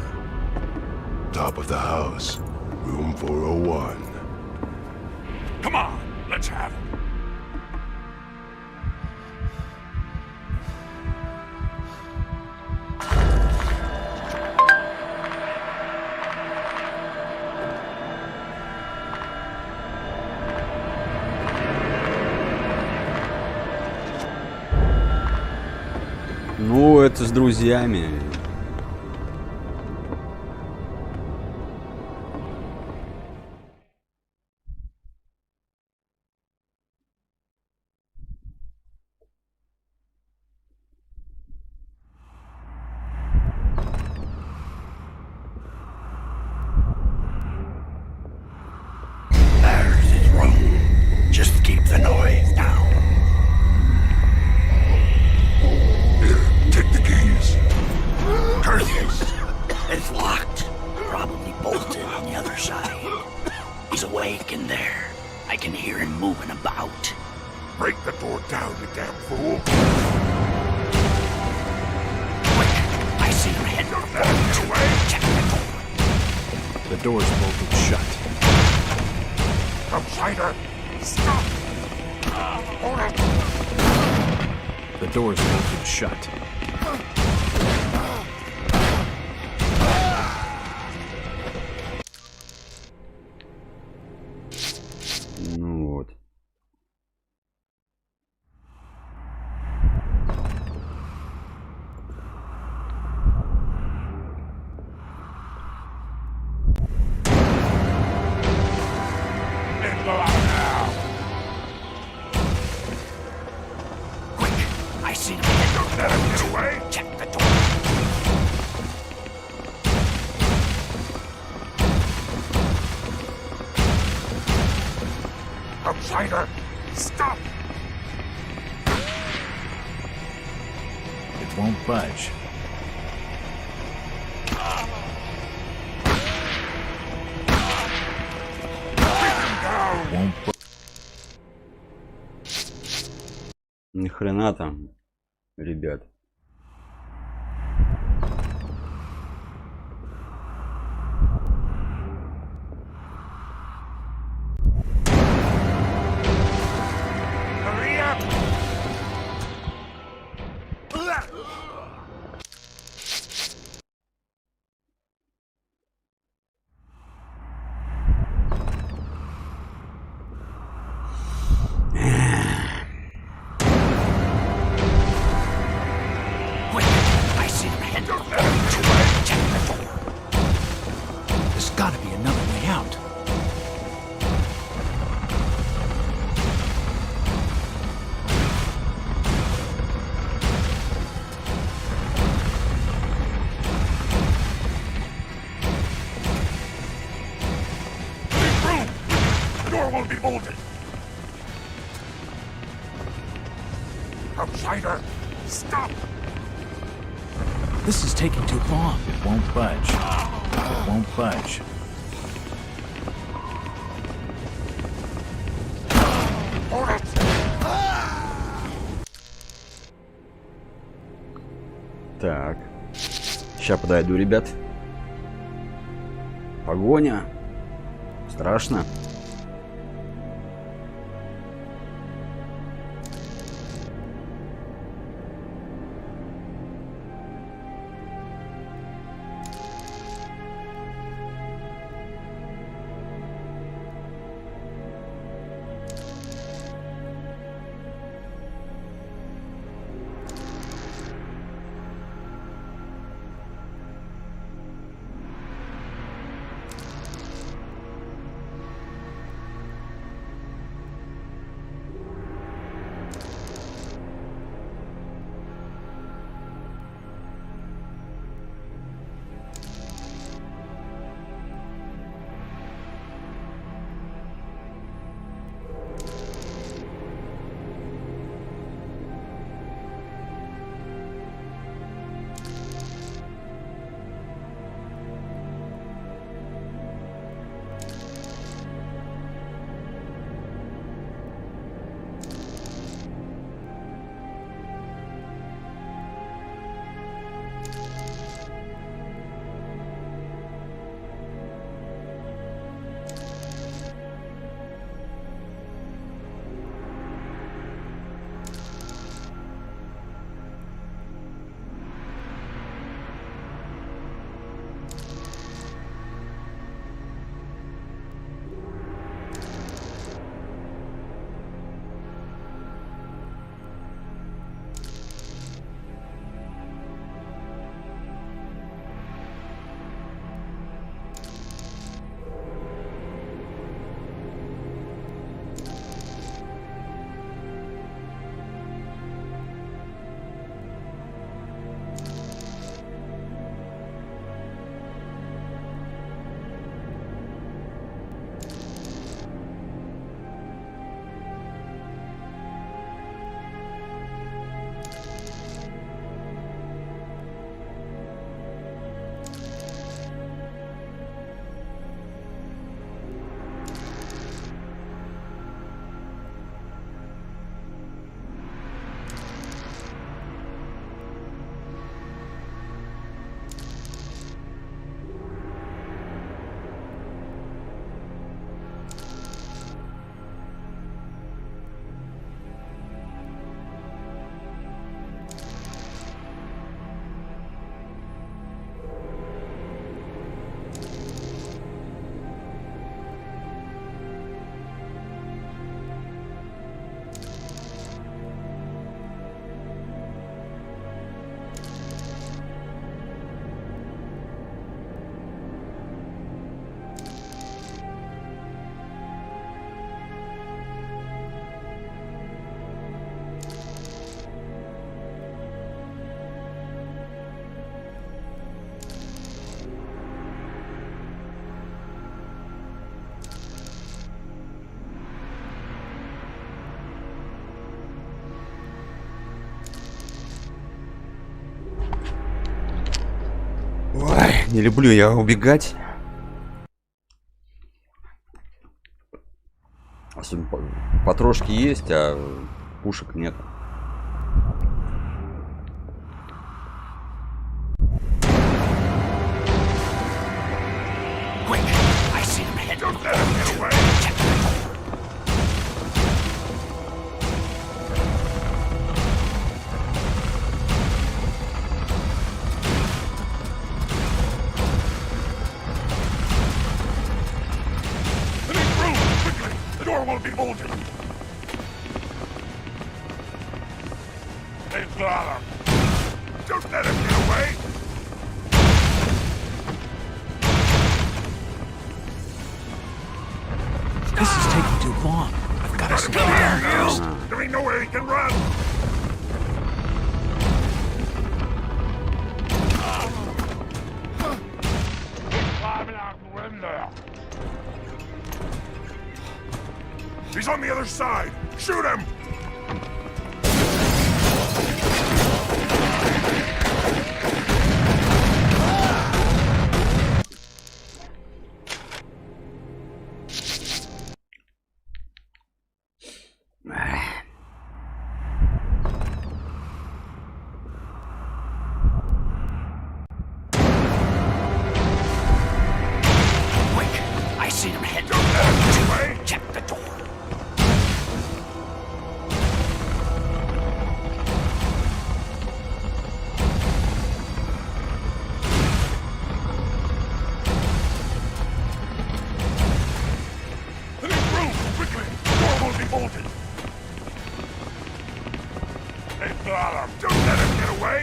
Top of the house, room 401. Come on, let's have it. Ну, это с друзьями. There's his room. Just keep the noise down. Take the keys. Curtis! It's locked. Probably bolted on the other side. He's awake in there. I can hear him moving about. Break the door down, you damn fool. Quick! I see him heading for the way. Check the door. The door's bolted shut. Outsider! Stop! Hold it! The door's bolted shut. Ну вот. Go out now! Quick! I see him heading for Let him get away! Check the door. Outsider! Stop! It won't budge. Won't budge. Ни хрена там, ребят. Hurry up! won't be bolted. Outsider, stop! This is taking too long. It won't budge. It won't budge. Hold it! Так. Сейчас подойду, ребят. Погоня. Страшно. Ой, не люблю я убегать. Особенно патрошки есть, а пушек нет. Don't let him get away! This is taking too long. I've got to slow down first. There ain't nowhere he can run! Climbing out the window. He's on the other side! Shoot him! I see him head. Check the door. Let him move! Quickly! Door won't be bolted! Hey, got him! Don't let him get away!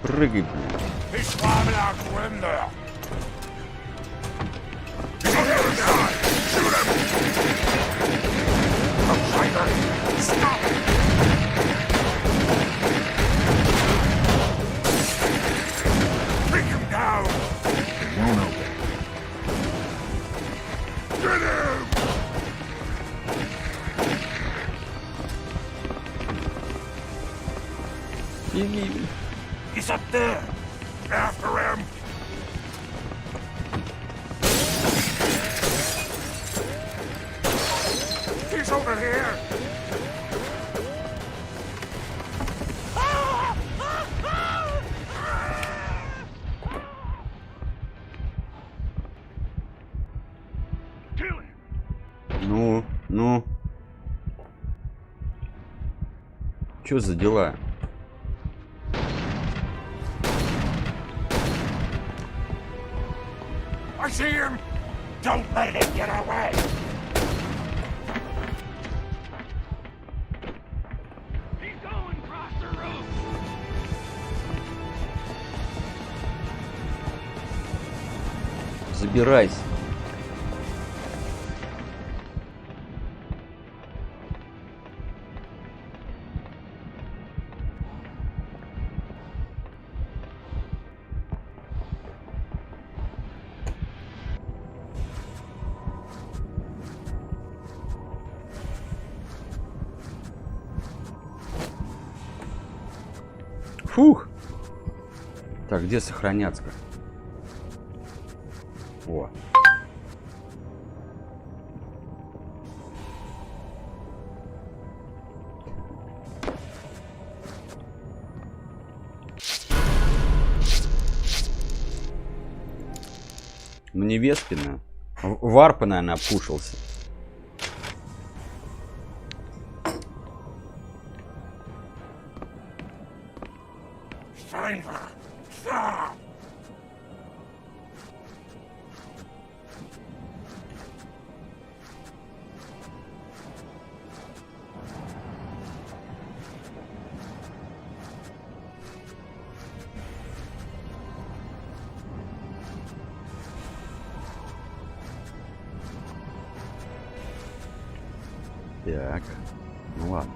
Прыгай, блин. He's climbing out the window. He's on the other side. Shoot him! Outsider! Stop it! Take him down! It won't open. Get him! He's up there! After him! He's over here! Ну. Чё за дела? I see him! Don't let him get away! He's going across the roof! Забирайся. Фух. Так, где сохраняться? О. Ну не Веспина. Варпа, наверное, опушился. Stop! Так, ну ладно.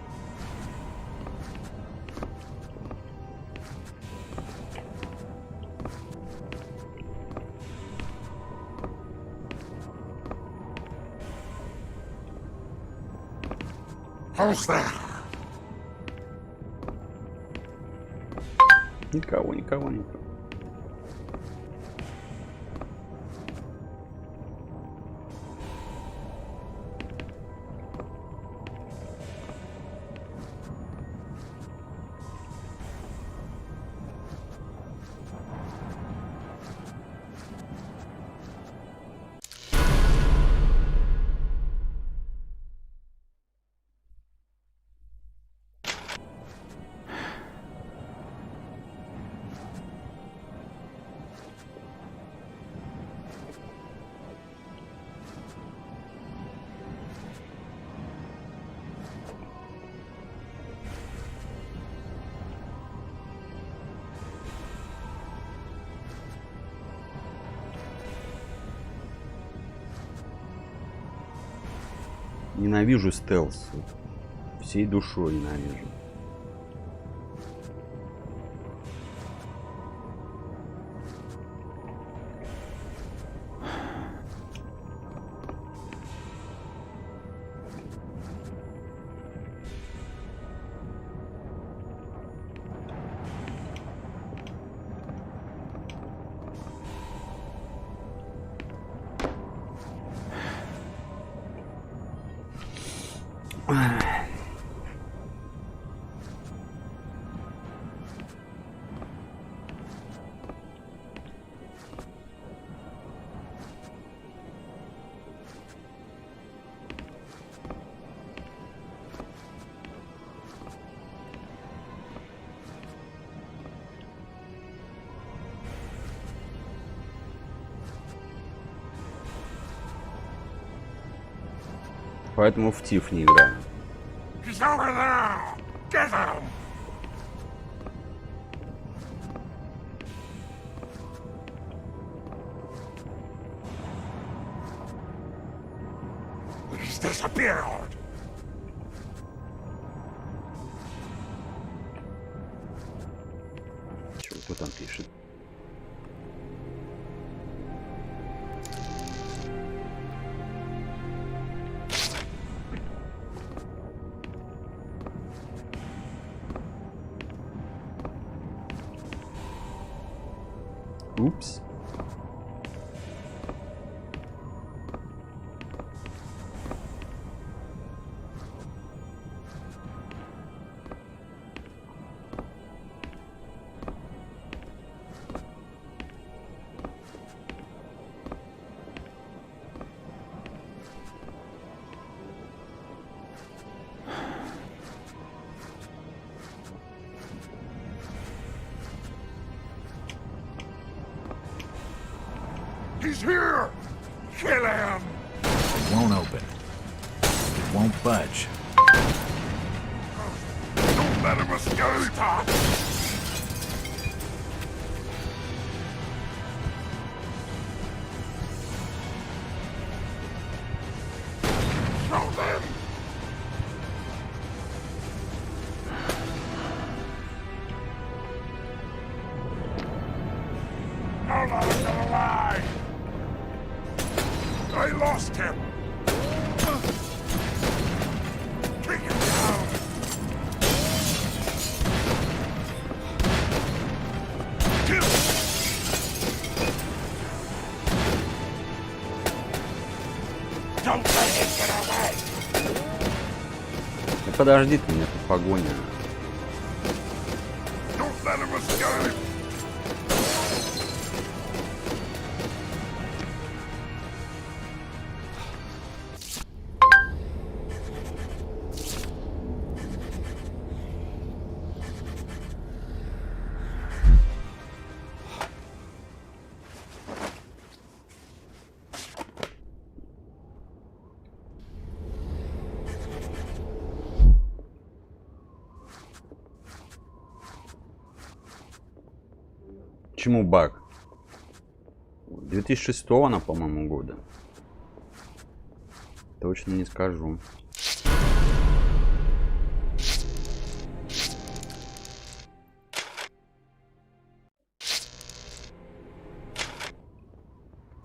Никого. Ненавижу стелс. Всей душой ненавижу. Поэтому в Тиф не играю. He's over there! Get him! He's disappeared! Кто там пишет? Упс. He's here! Kill him! It won't open. It won't budge. Don't let him escape! Stop! Show them! Don't let him get alive! I lost him! Take him down! Kill him! Don't let him get away! Да подожди ты меня, тут погоня. Don't let him escape! Почему баг? 2006 она, по-моему, года. Точно не скажу.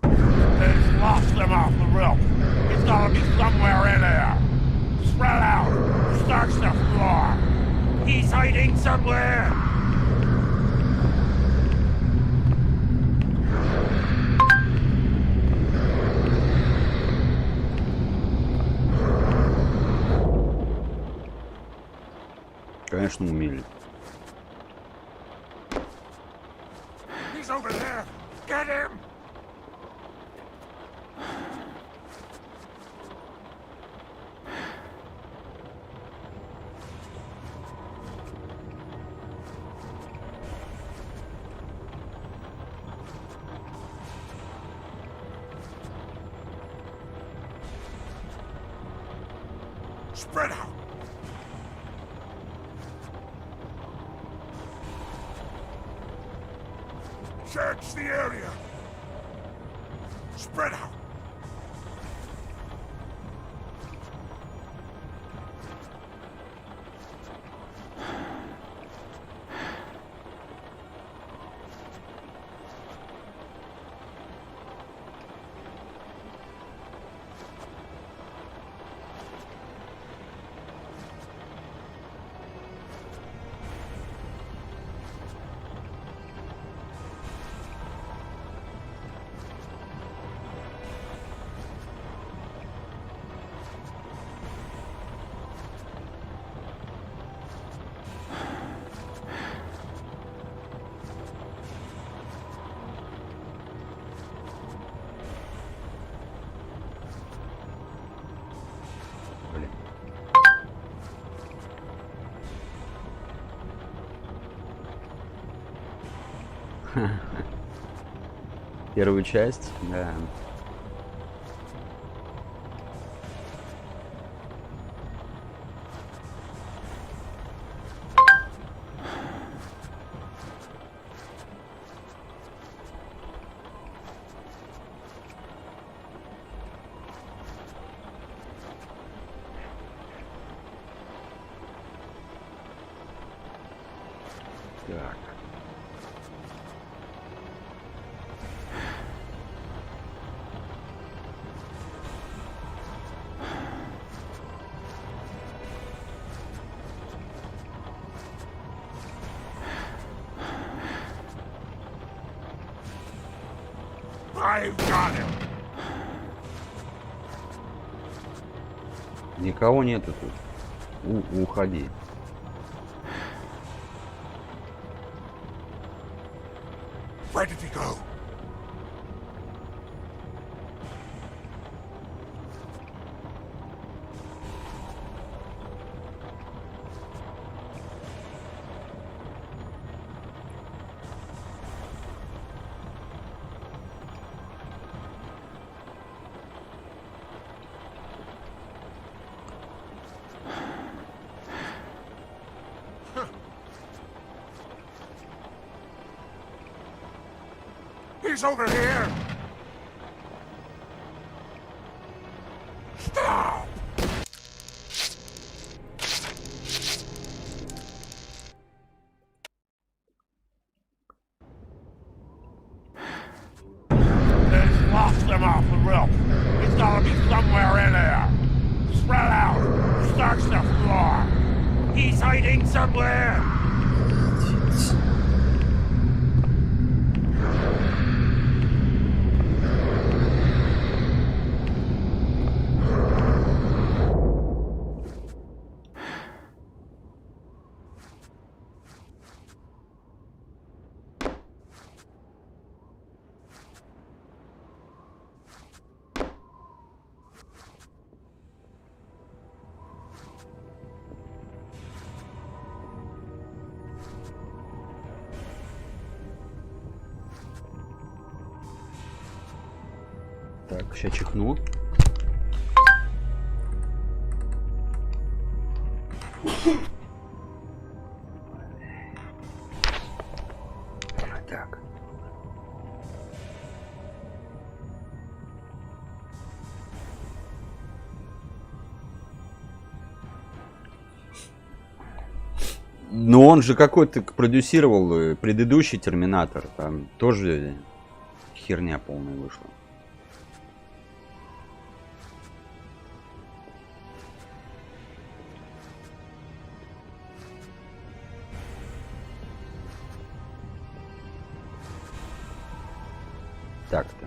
They've lost them off the roof. He's gotta be somewhere in there. Spread out. Search the floor. He's hiding somewhere. Конечно, умели. He's over there. Get him. Spread out. Search the area. Spread out. Первую часть, да. Так. I've got him. Никого нету тут. Уходи. Where did he go? He's over here! Stop! They've lost him off the roof. He's gotta be somewhere in there. Spread out. Search the floor. He's hiding somewhere. Так, сейчас чихну. Так. Но он же какой-то продюсировал предыдущий Терминатор. Там тоже херня полная вышла. Так-то.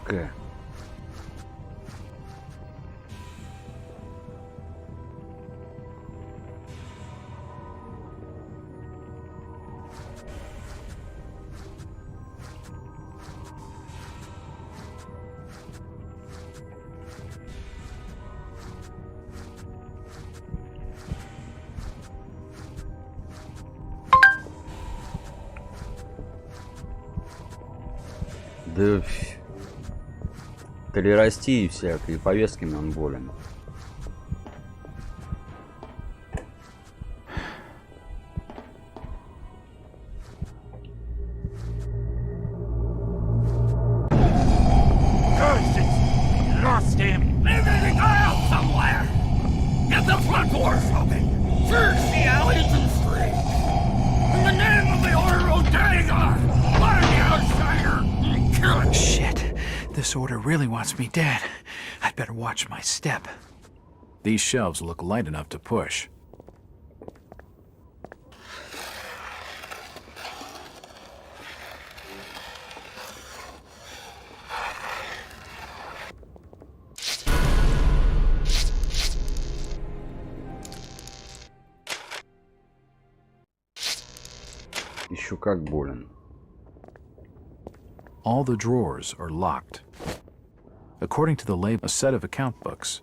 Ловушка. Да толерастии всякой, повестками он болен. Lost him. Maybe they got out somewhere. Get the front doors open. Search the alleys and streets. In the name of the Order of Dagon, find the outsider and kill him. Shit. This order really wants me dead. I'd better watch my step. These shelves look light enough to push. Еще как болен. All the drawers are locked. According to the label, a set of account books.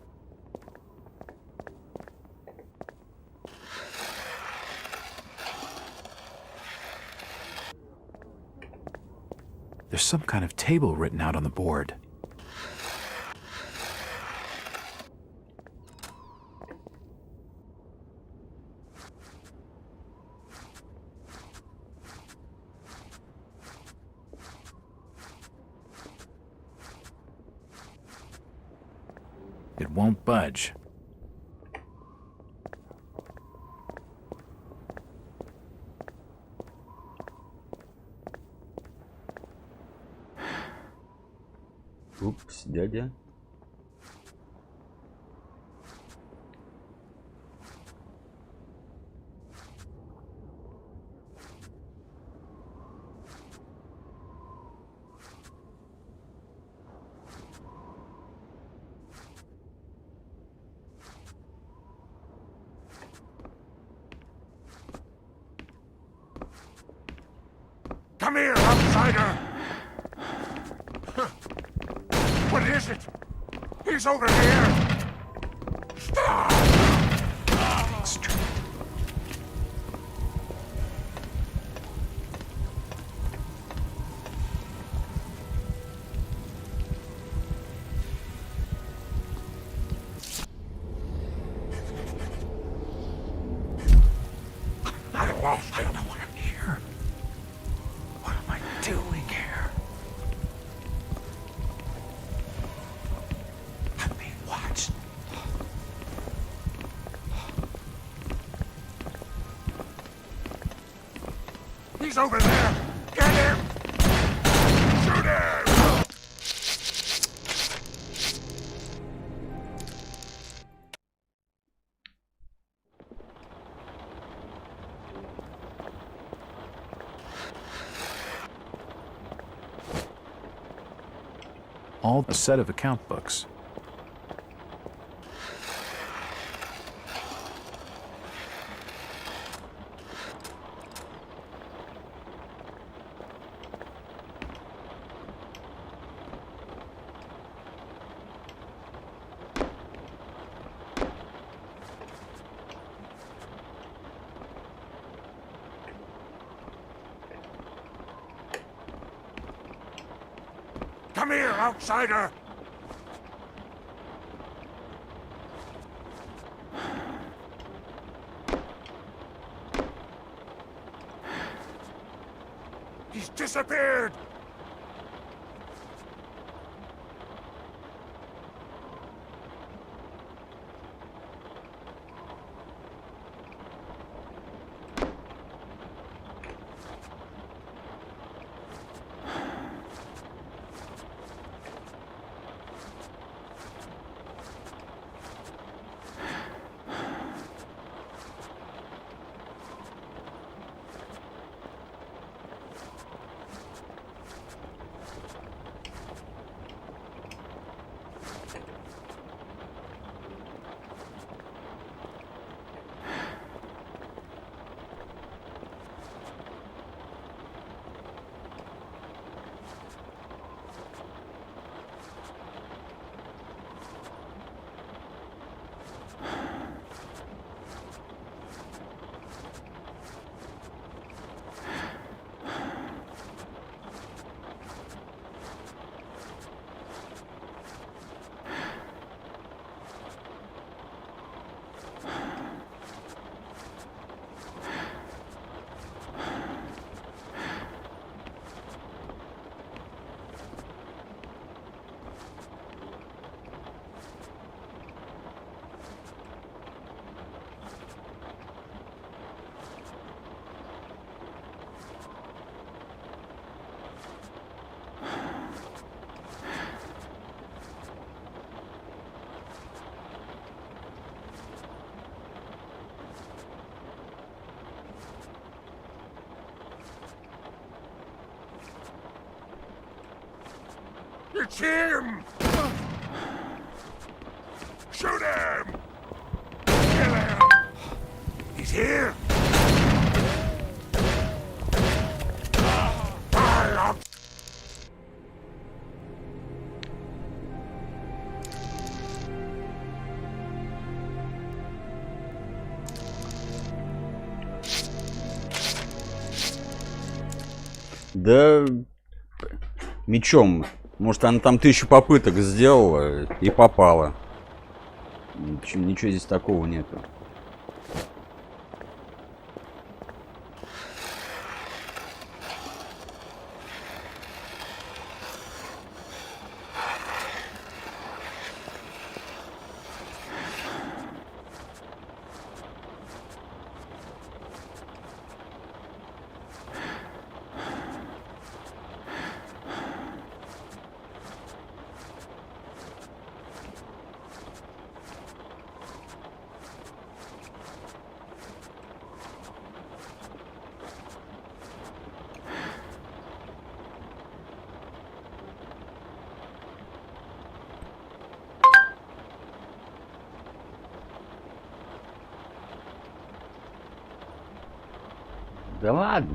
There's some kind of table written out on the board. It won't budge. Упс, дядя. Come here, outsider! What is it? He's over here! Stop! I lost him. Doing here? I'm being watched. He's over there! Get him! Shoot him! All a set of account books. Come here, outsider! He's disappeared! Search him! Shoot him! Kill him! He's here! Да мечом. Может, она там 1000 попыток сделала и попала. Ничего здесь такого нету. Да ладно.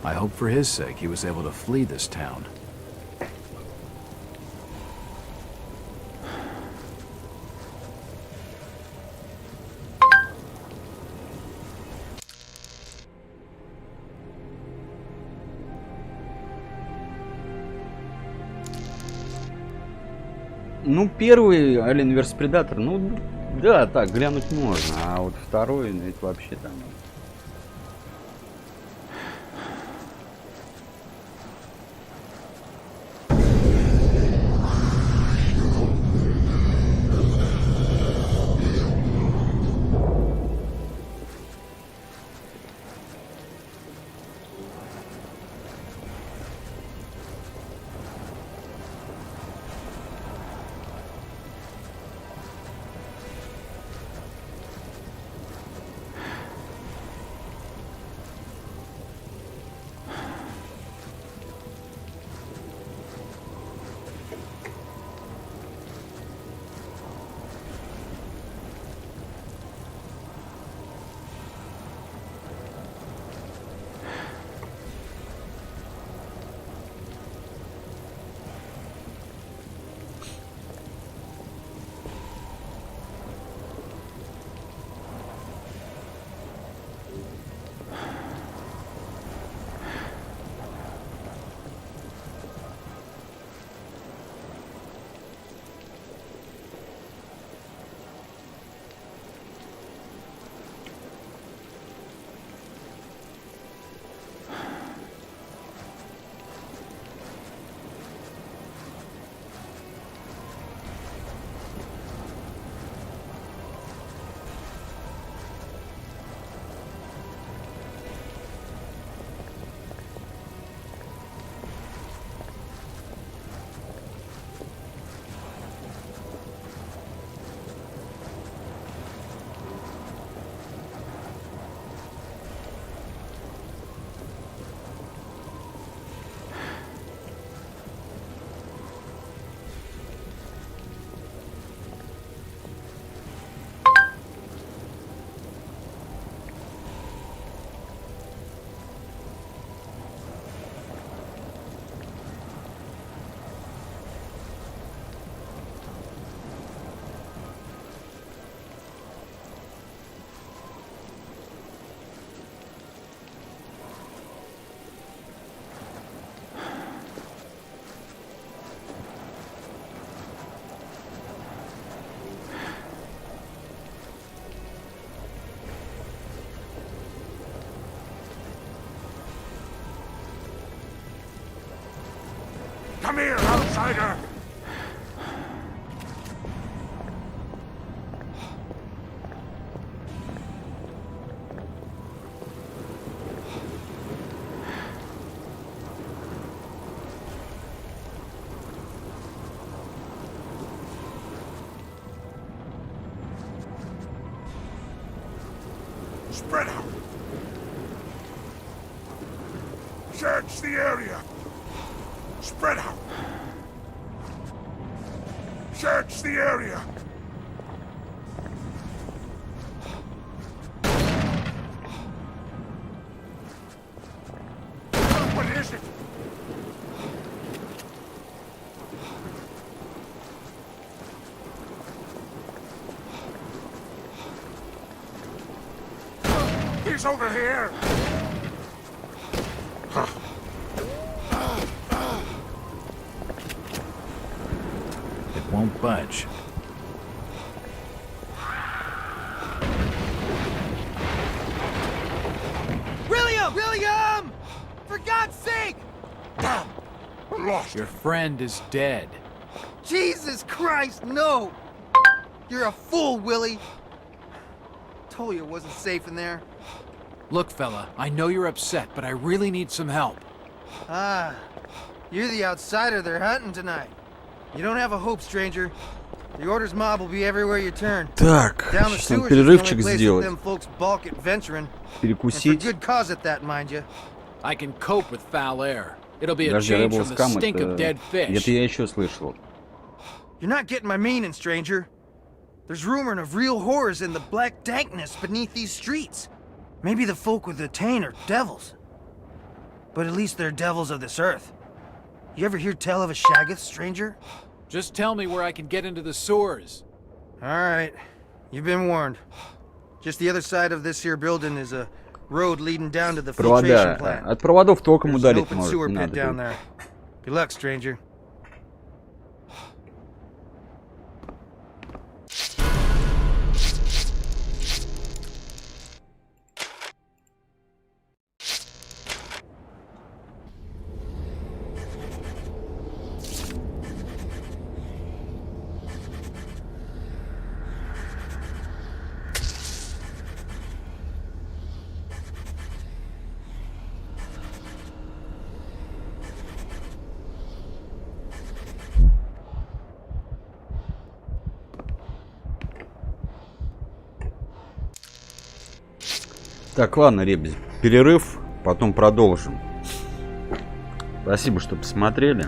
I hope for his sake he was able to flee this town. Ну, первый Alien vs Predator, ну, да, так, глянуть можно, а вот второй, ну, это вообще там... Spread out. Search the area. Spread out. Search the area. What is it? He's over here. It won't budge. William! For God's sake! Lost. Your friend is dead. Jesus Christ, no! You're a fool, Willie. Told you it wasn't safe in there. Look, fella, I know you're upset, but I really need some help. Ah, you're the outsider they're hunting tonight. You don't have a hope, stranger. The Order's mob will be everywhere you turn. Так, Down the сейчас нам sewers is the only перерывчик place that сделать. them folks balk at venturing. And for Перекусить. good cause at that, mind you. I can cope with foul air. It'll be a Подожди, change Rebel from the Scum, stink of dead fish. это я еще слышал. You're not getting my meaning, stranger. There's rumor of real horrors in the black dankness beneath these streets. Maybe the folk with the Tain are devils. But at least they're devils of this earth. You ever hear tell of a Shaggoth, stranger? Just tell me where I can get into the sewers. Alright. You've been warned. Just the other side of this here building is a road leading down to the filtration Провода. plant. От проводов током There's an ударить open может, sewer не pit надо. down there. Good luck, stranger. Так, ладно, ребят, перерыв, потом продолжим. Спасибо, что посмотрели.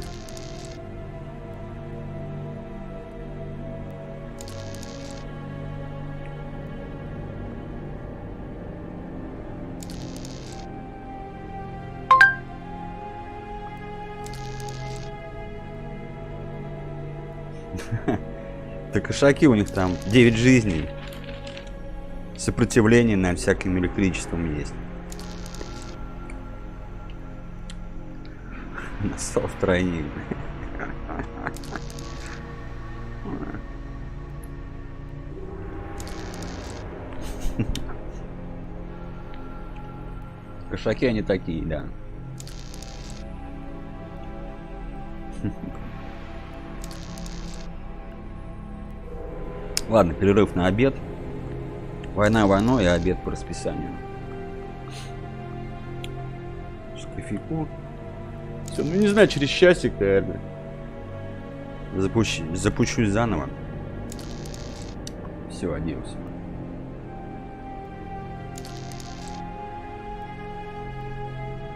Так, кошаки, у них там 9 жизней. Сопротивление над всяким электричеством есть. Настал тройник. Кошаки они такие, да. Ладно, перерыв на обед. Война войной, а обед по расписанию. С кофейку. Все, ну не знаю, через часик, наверное. Запущусь заново. Все, адьос.